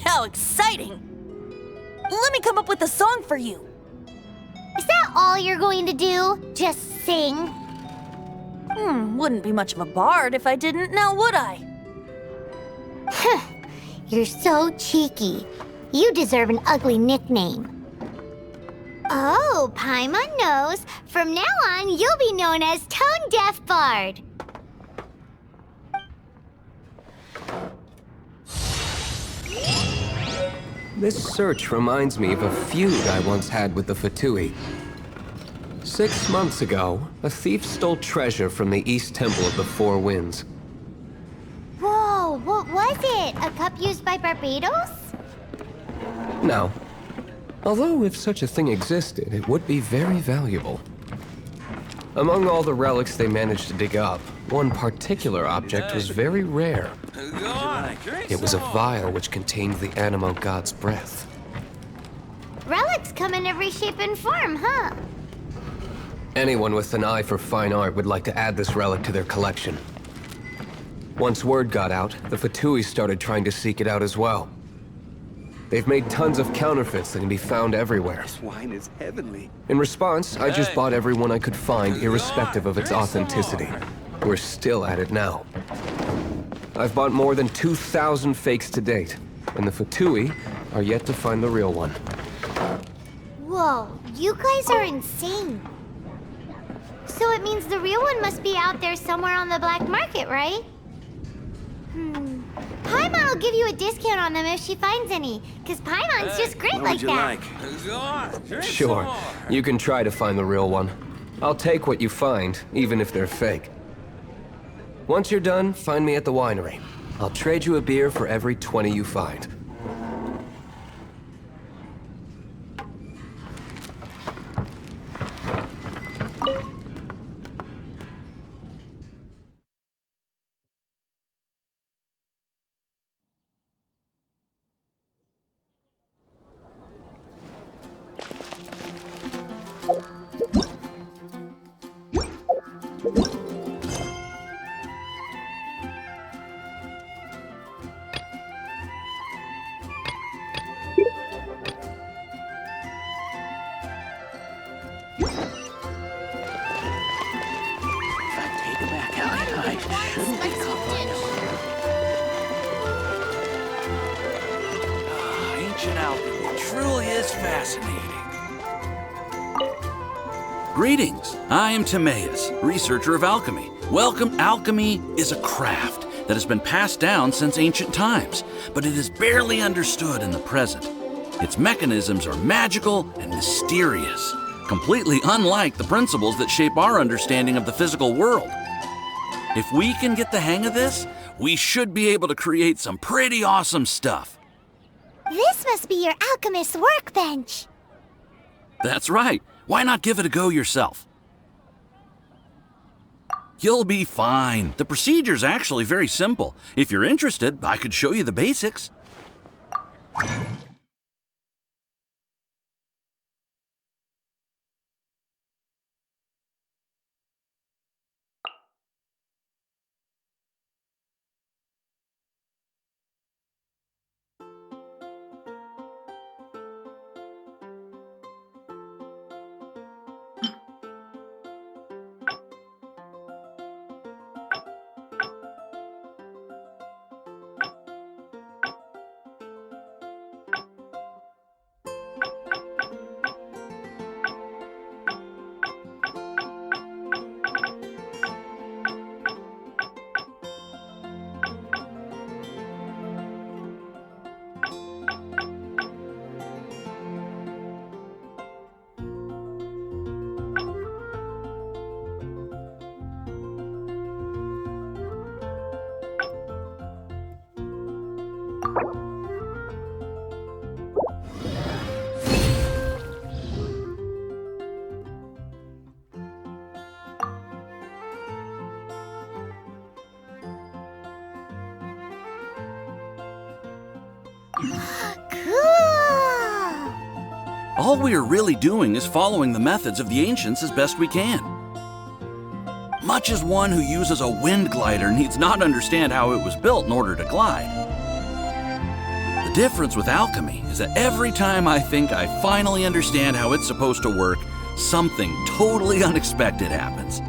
How exciting! Let me come up with a song for you. Is that all you're going to do? Just sing? Wouldn't be much of a bard if I didn't, now would I? You're so cheeky. You deserve an ugly nickname. Oh, Paimon knows. From now on, you'll be known as Tone Deaf Bard. This search reminds me of a feud I once had with the Fatui. 6 months ago, a thief stole treasure from the East Temple of the Four Winds. Whoa, what was it? A cup used by Barbados? No. Although if such a thing existed, it would be very valuable. Among all the relics they managed to dig up, one particular object was very rare. It was a vial which contained the Animo god's breath. Relics come in every shape and form, huh? Anyone with an eye for fine art would like to add this relic to their collection. Once word got out, the Fatui started trying to seek it out as well. They've made tons of counterfeits that can be found everywhere. This wine is heavenly. In response, I just bought everyone I could find, irrespective of its authenticity. We're still at it now. I've bought more than 2,000 fakes to date, and the Fatui are yet to find the real one. Whoa, you guys are insane. So it means the real one must be out there somewhere on the black market, right? Paimon will give you a discount on them if she finds any, because Paimon's just great What like would you that. like? Sure, you can try to find the real one. I'll take what you find, even if they're fake. Once you're done, find me at the winery. I'll trade you a beer for every 20 you find. Ancient alchemy truly is fascinating. Greetings, I am Timaeus, researcher of alchemy. Welcome. Alchemy is a craft that has been passed down since ancient times, but it is barely understood in the present. Its mechanisms are magical and mysterious, completely unlike the principles that shape our understanding of the physical world. If we can get the hang of this, we should be able to create some pretty awesome stuff. This must be your alchemist's workbench. That's right. Why not give it a go yourself? You'll be fine. The procedure's actually very simple. If you're interested, I could show you the basics. All we are really doing is following the methods of the ancients as best we can. Much as one who uses a wind glider needs not understand how it was built in order to glide. The difference with alchemy is that every time I think I finally understand how it's supposed to work, something totally unexpected happens.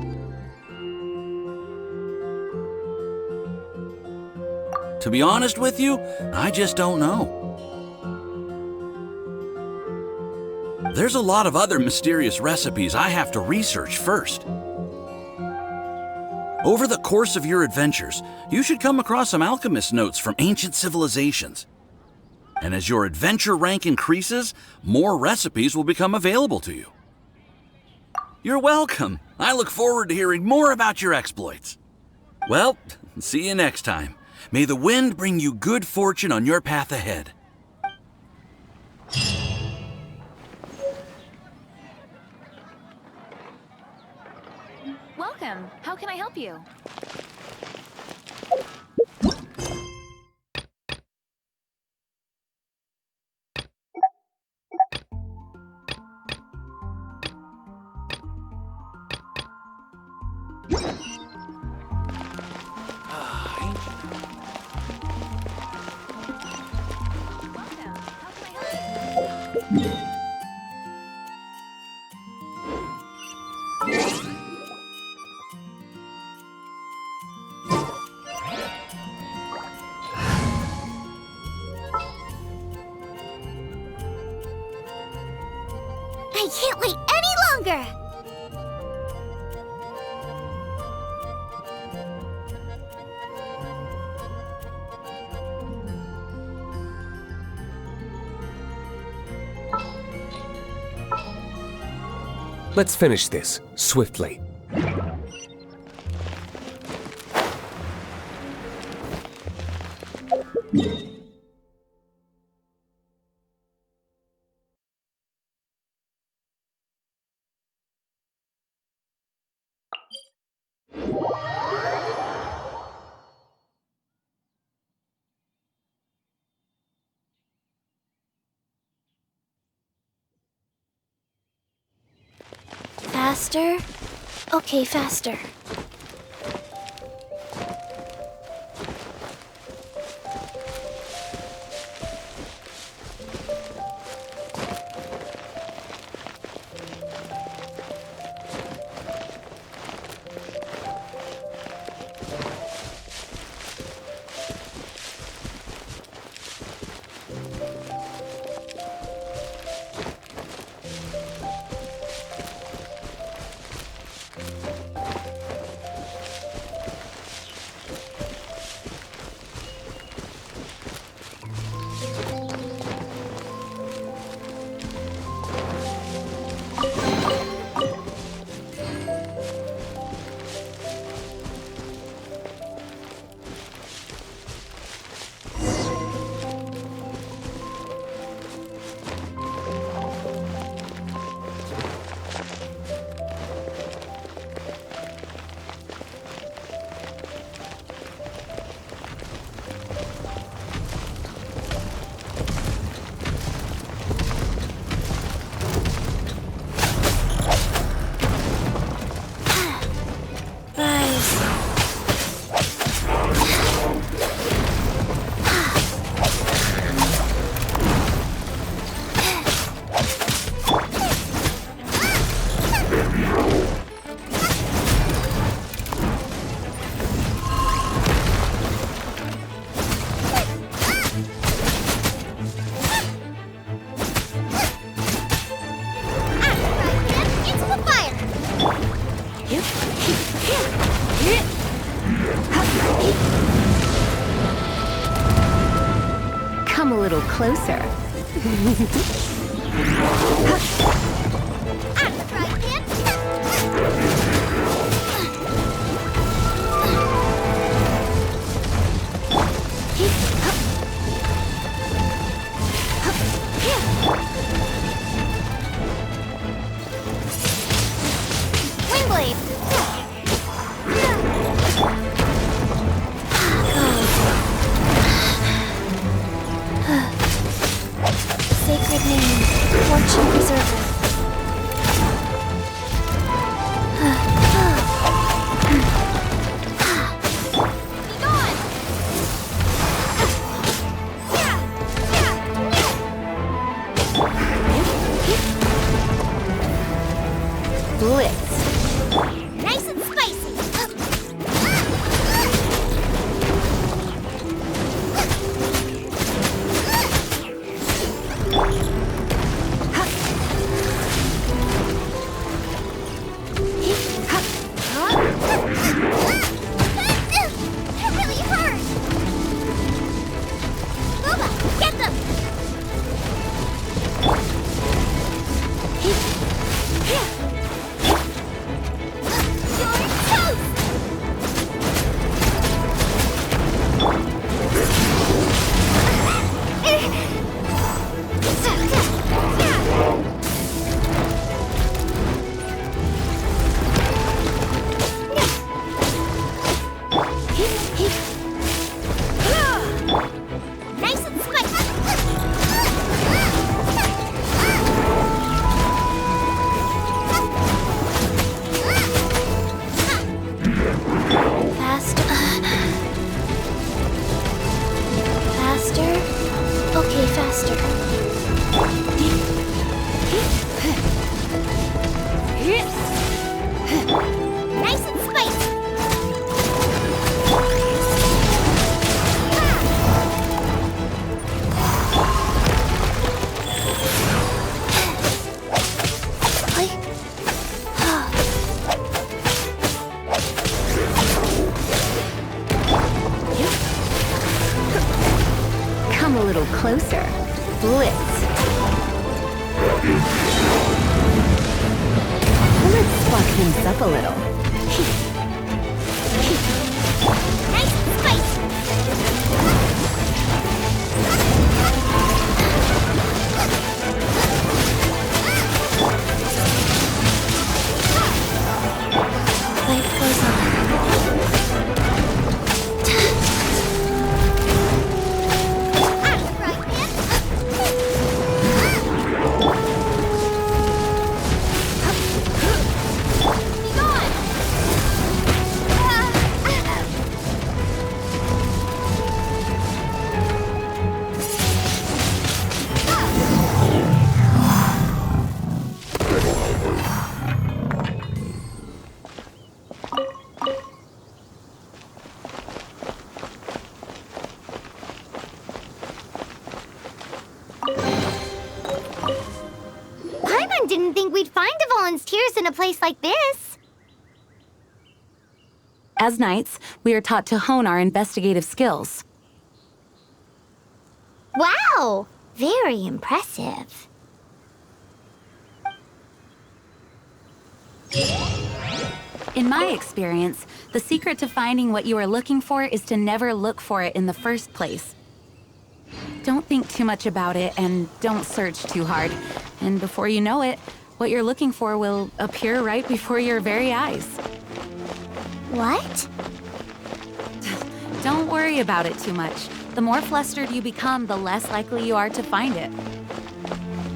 To be honest with you, I just don't know. There's a lot of other mysterious recipes I have to research first. Over the course of your adventures, you should come across some alchemist notes from ancient civilizations. And as your adventure rank increases, more recipes will become available to you. You're welcome. I look forward to hearing more about your exploits. Well, see you next time. May the wind bring you good fortune on your path ahead. Welcome. How can I help you? I can't wait any longer! Let's finish this, swiftly. Faster? Okay, faster. Come a little closer. Sacred name, fortune preserver. Nice and spicy. It really hurts. Booba, get them. Nice and spicy. Faster. Faster? Okay, faster. Nice and spicy. Come a little closer. Blitz. things up a little. Nice spice! Life goes on. Paimon didn't think we'd find the volunteers in a place like this. As knights, we are taught to hone our investigative skills. Wow! Very impressive. In my experience, the secret to finding what you are looking for is to never look for it in the first place. Don't think too much about it and don't search too hard. And before you know it, what you're looking for will appear right before your very eyes. What? Don't worry about it too much. The more flustered you become, the less likely you are to find it.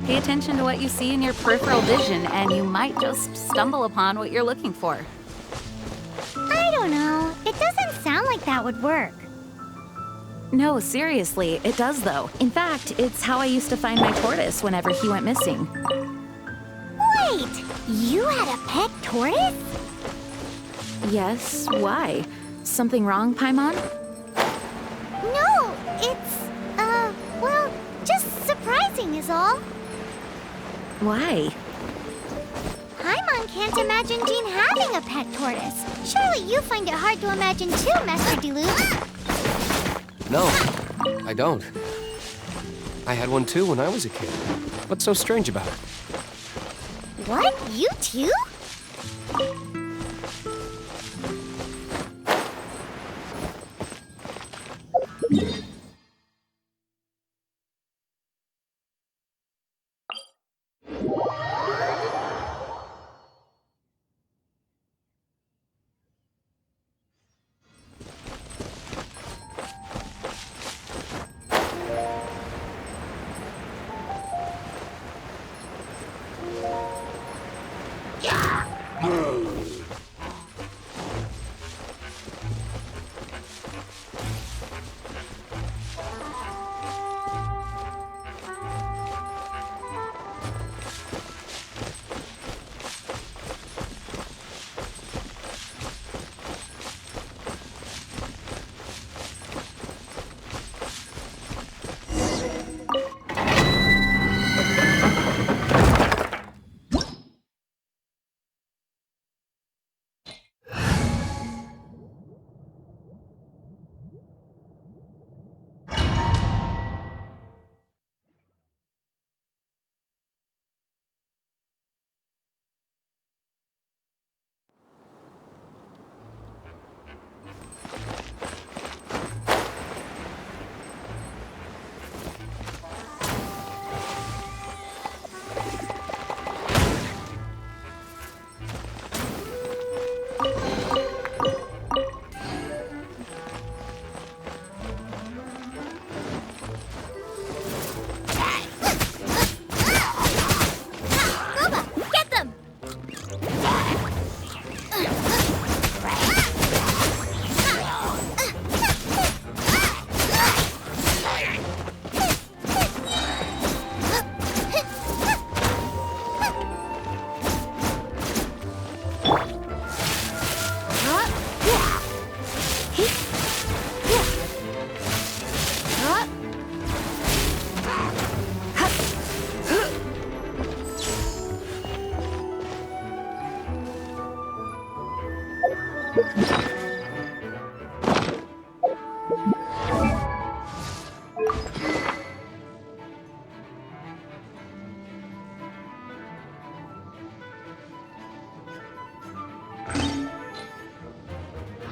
Pay attention to what you see in your peripheral vision, and you might just stumble upon what you're looking for. I don't know. It doesn't sound like that would work. No, seriously, it does though. In fact, it's how I used to find my tortoise whenever he went missing. Wait! You had a pet tortoise? Yes, why? Something wrong, Paimon? No, it's, well, just surprising is all. Why? Paimon can't imagine Jean having a pet tortoise. Surely you find it hard to imagine too, Master Diluc. No, I don't. I had one too when I was a kid. What's so strange about it? What? You too?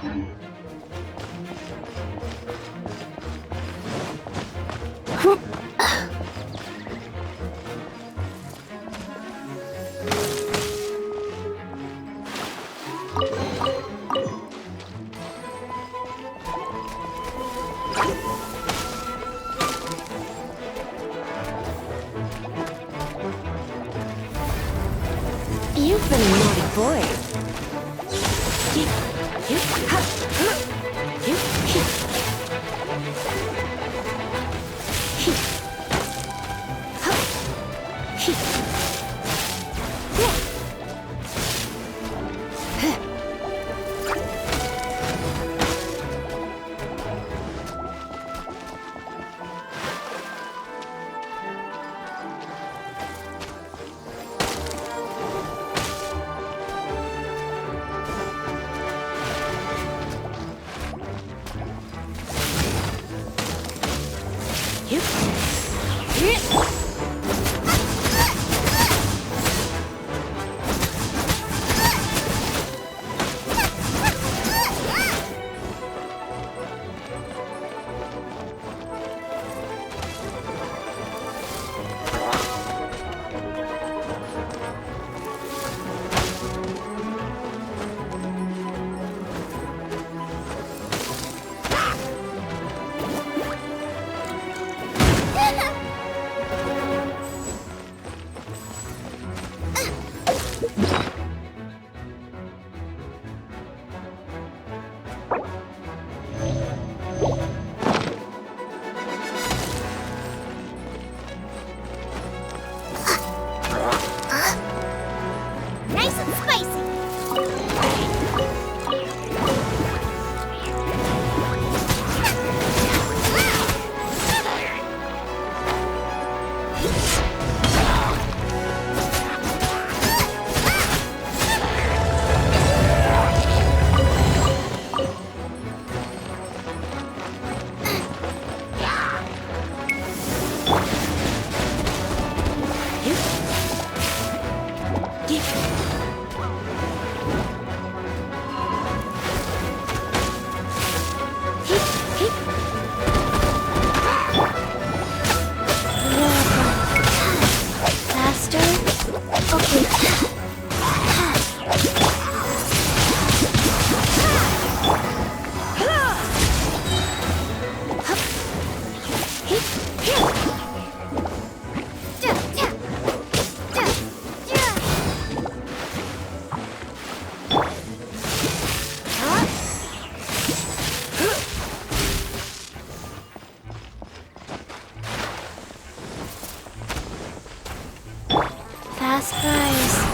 You've been a naughty boy. Nice and spicy. Fast rise.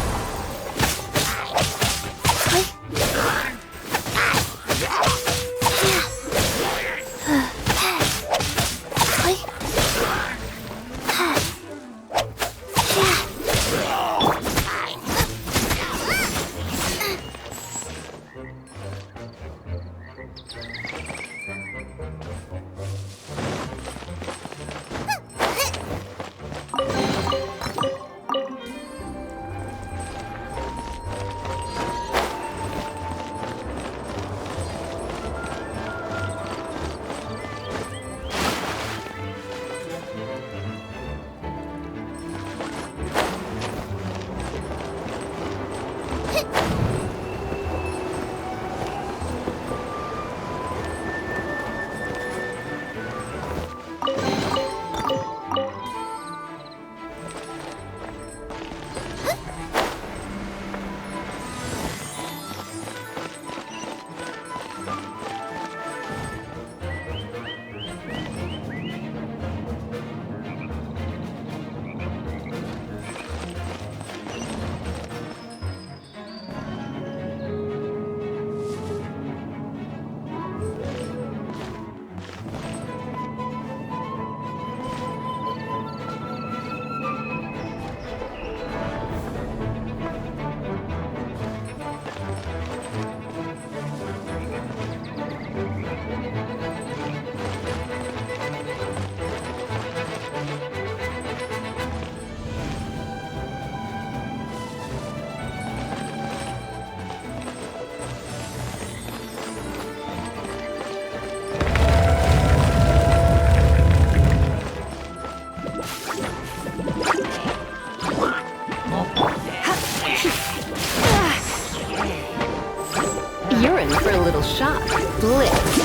You're in for a little shock. Blitz.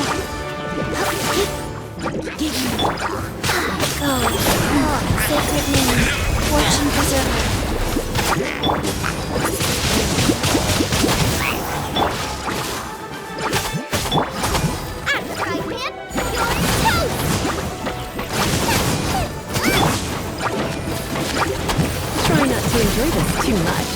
Go. Sacred name. Fortune preserver. Try not to enjoy this too much.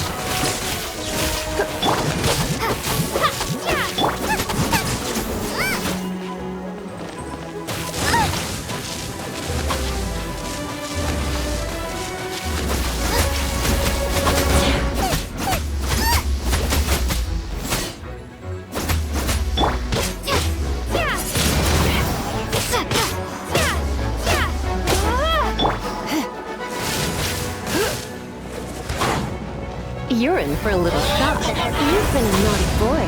You're in for a little shock. You've been a naughty boy.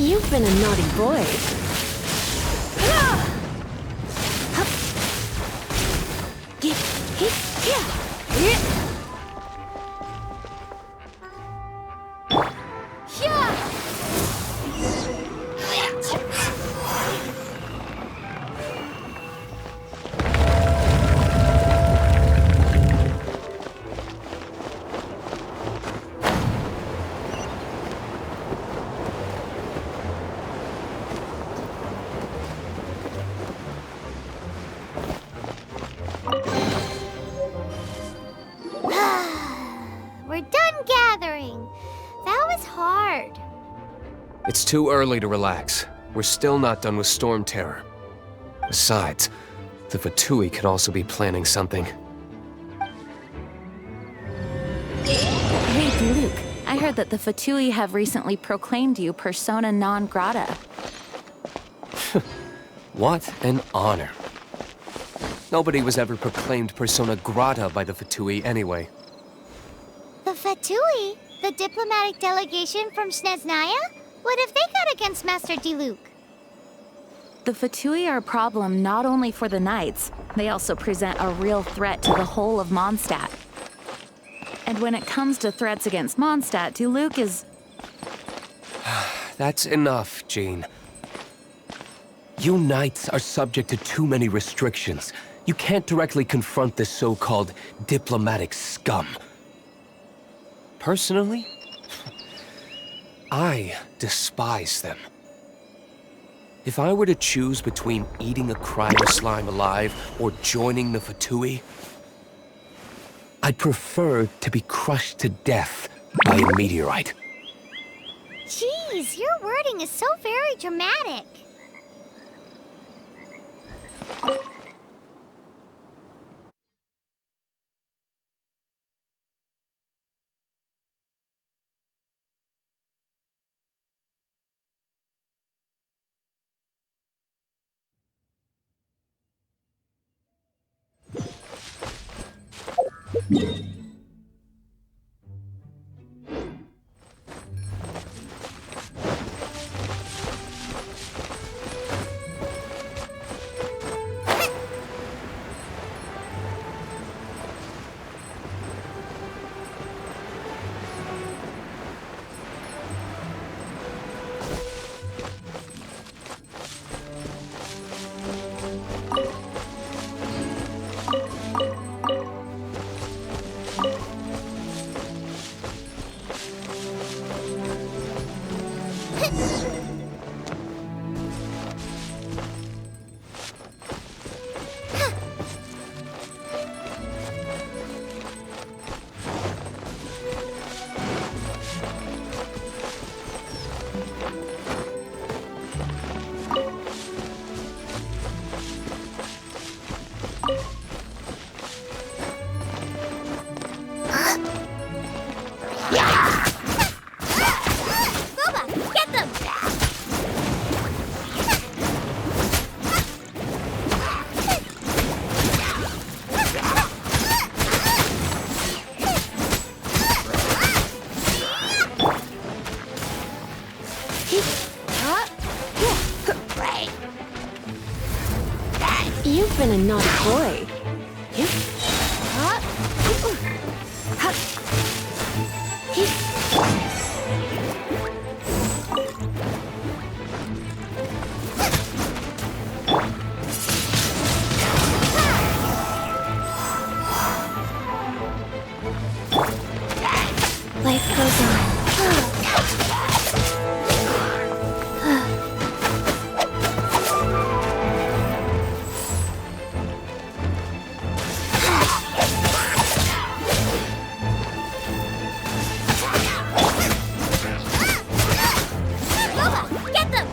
You've been a naughty boy. We're done gathering. That was hard. It's too early to relax. We're still not done with Stormterror. Besides, the Fatui could also be planning something. Hey, Luke. I heard that the Fatui have recently proclaimed you persona non grata. What an honor. Nobody was ever proclaimed persona grata by the Fatui anyway. The Fatui? The diplomatic delegation from Snezhnaya? What have they got against Master Diluc? The Fatui are a problem not only for the Knights, they also present a real threat to the whole of Mondstadt. And when it comes to threats against Mondstadt, Diluc is... That's enough, Jean. You Knights are subject to too many restrictions. You can't directly confront this so-called diplomatic scum. Personally, I despise them. If I were to choose between eating a cryo slime alive or joining the Fatui, I'd prefer to be crushed to death by a meteorite. Jeez, your wording is so very dramatic. been a naughty boy. Life goes on. Get them!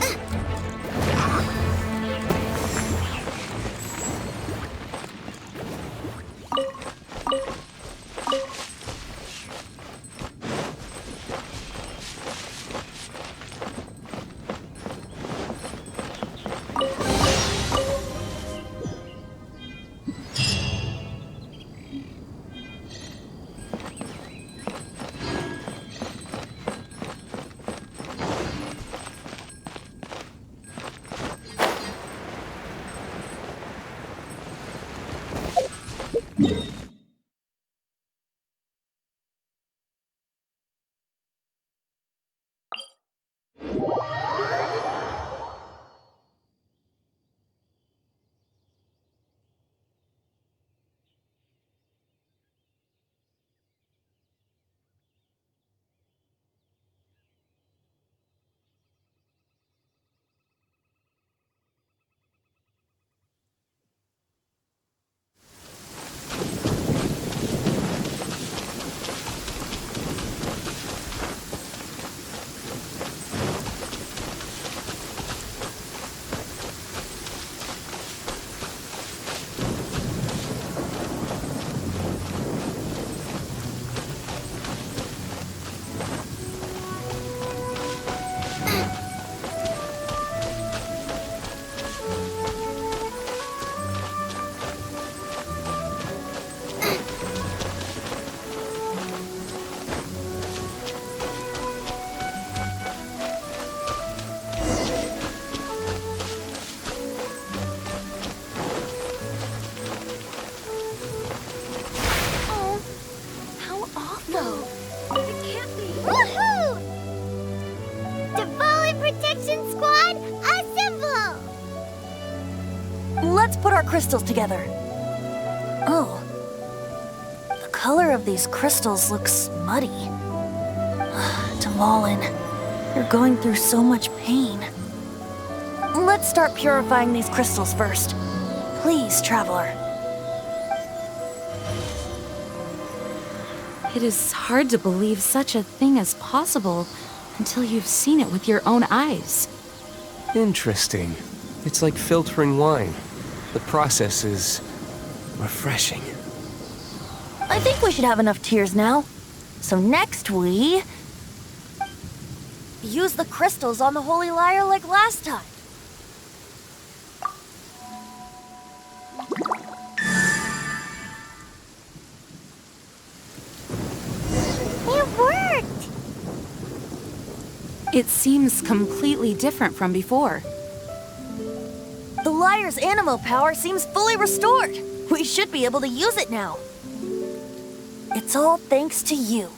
Let's put our crystals together. Oh. The color of these crystals looks muddy. Dvalin, you're going through so much pain. Let's start purifying these crystals first. Please, Traveler. It is hard to believe such a thing is possible until you've seen it with your own eyes. Interesting. It's like filtering wine. The process is refreshing. I think we should have enough tears now. So next we use the crystals on the Holy Lyre like last time. It worked! It seems completely different from before. The Lyre's animal power seems fully restored. We should be able to use it now. It's all thanks to you.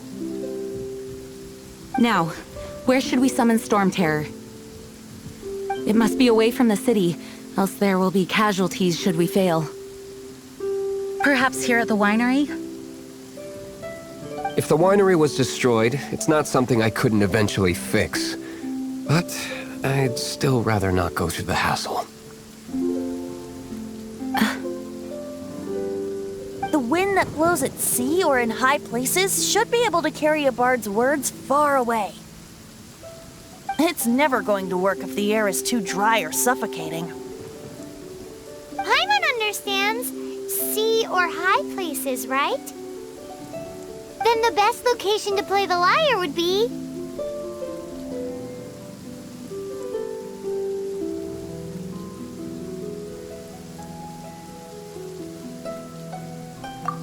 Now, where should we summon Stormterror? It must be away from the city, else there will be casualties should we fail. Perhaps here at the winery? If the winery was destroyed, it's not something I couldn't eventually fix. But I'd still rather not go through the hassle. The wind that blows at sea or in high places should be able to carry a bard's words far away. It's never going to work if the air is too dry or suffocating. Paimon understands sea or high places, right? Then the best location to play the lyre would be...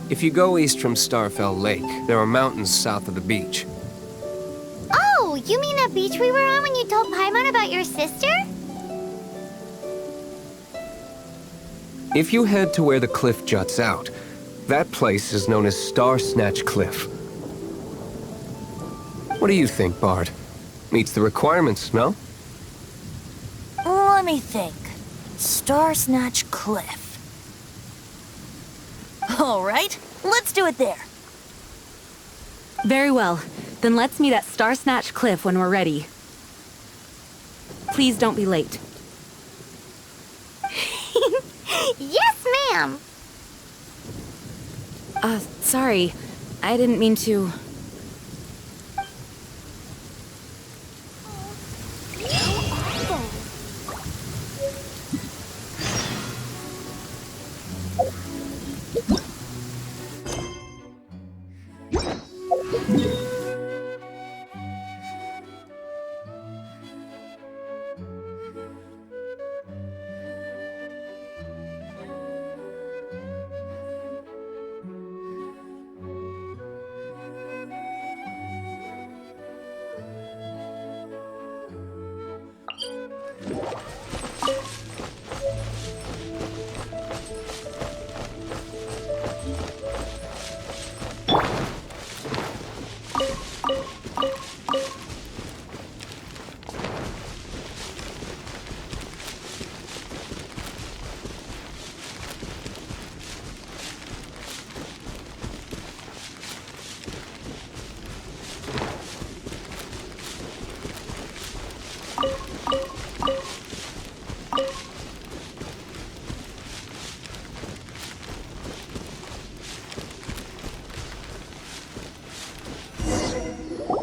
If you go east from Starfell Lake, there are mountains south of the beach. Oh, you mean that beach we were on when you told Paimon about your sister? If you head to where the cliff juts out, that place is known as Star Snatch Cliff. What do you think, Bard? Meets the requirements, no? Let me think. Star Snatch Cliff. All right, let's do it there. Very well. Then let's meet at Star Snatch Cliff when we're ready. Please don't be late. Yes, ma'am. Sorry. I didn't mean to...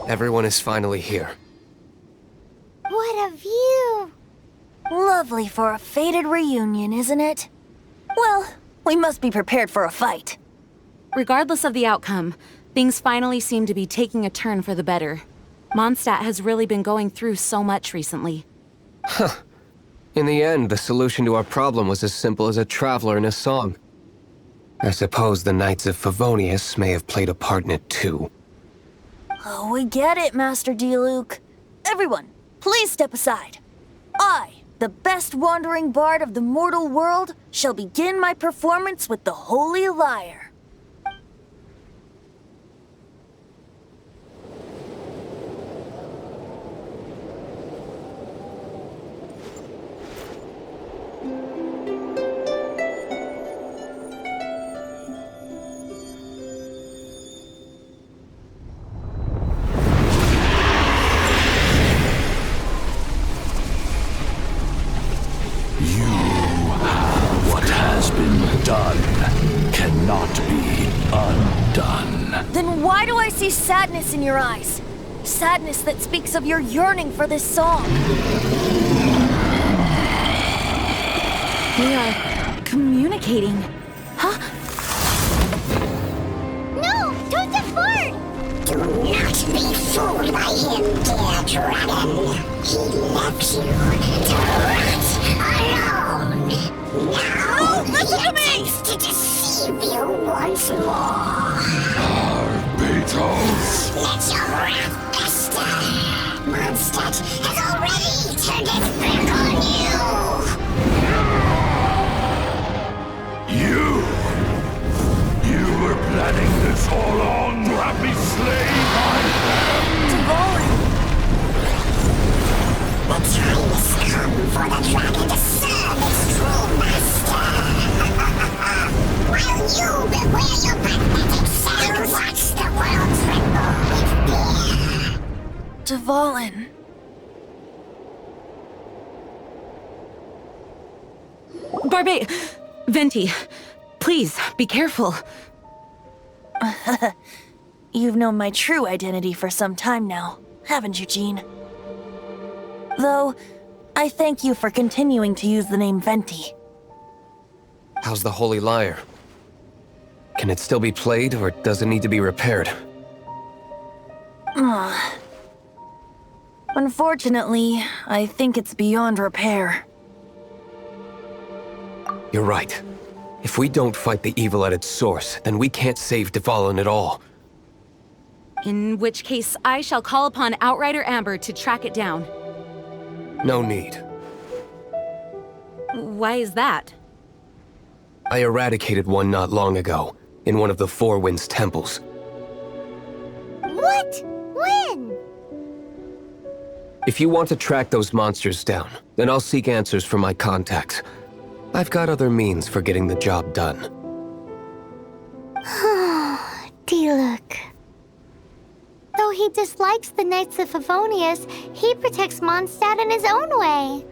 Everyone is finally here. What a view! Lovely for a fated reunion, isn't it? Well, we must be prepared for a fight. Regardless of the outcome, things finally seem to be taking a turn for the better. Mondstadt has really been going through so much recently. Huh. In the end, the solution to our problem was as simple as a traveler in a song. I suppose the Knights of Favonius may have played a part in it too. Oh, we get it, Master Diluc. Everyone, please step aside. I, the best wandering bard of the mortal world, shall begin my performance with the Holy Lyre. Then why do I see sadness in your eyes? Sadness that speaks of your yearning for this song. They are communicating. Huh? No! Don't depart! Do not be fooled by him, dear dragon. He left you to rot alone. Now he attempts to deceive you once more. Beatles! Let your wrath fester. Mondstadt has already turned its back on You! You were planning this all along to have me slain by them! The time has come for the dragon to serve its true master. While you beware your pathetic self and watch the world tremble with fear. Dvalin. Venti, please, be careful. You've known my true identity for some time now, haven't you, Jean? Though, I thank you for continuing to use the name Venti. How's the Holy Lyre? Can it still be played, or does it need to be repaired? Unfortunately, I think it's beyond repair. You're right. If we don't fight the evil at its source, then we can't save Dvalin at all. In which case, I shall call upon Outrider Amber to track it down. No need. Why is that? I eradicated one not long ago, in one of the Four Winds temples. What? When? If you want to track those monsters down, then I'll seek answers from my contacts. I've got other means for getting the job done. Diluc. Though he dislikes the Knights of Favonius, he protects Mondstadt in his own way.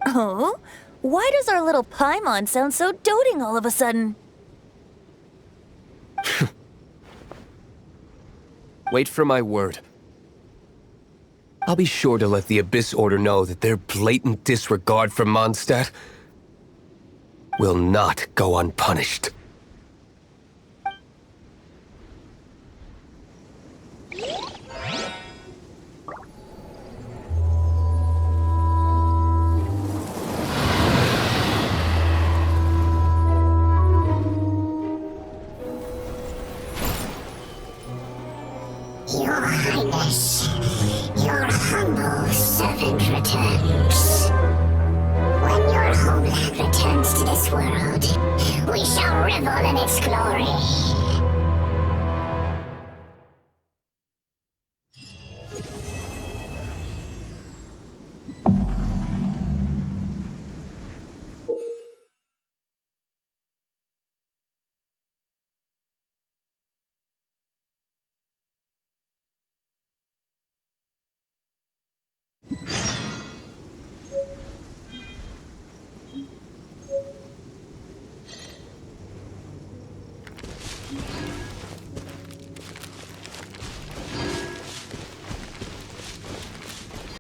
Oh? Why does our little Paimon sound so doting all of a sudden? Wait for my word. I'll be sure to let the Abyss Order know that their blatant disregard for Mondstadt will not go unpunished. Your Highness, your humble servant returns. When your homeland returns to this world, we shall revel in its glory.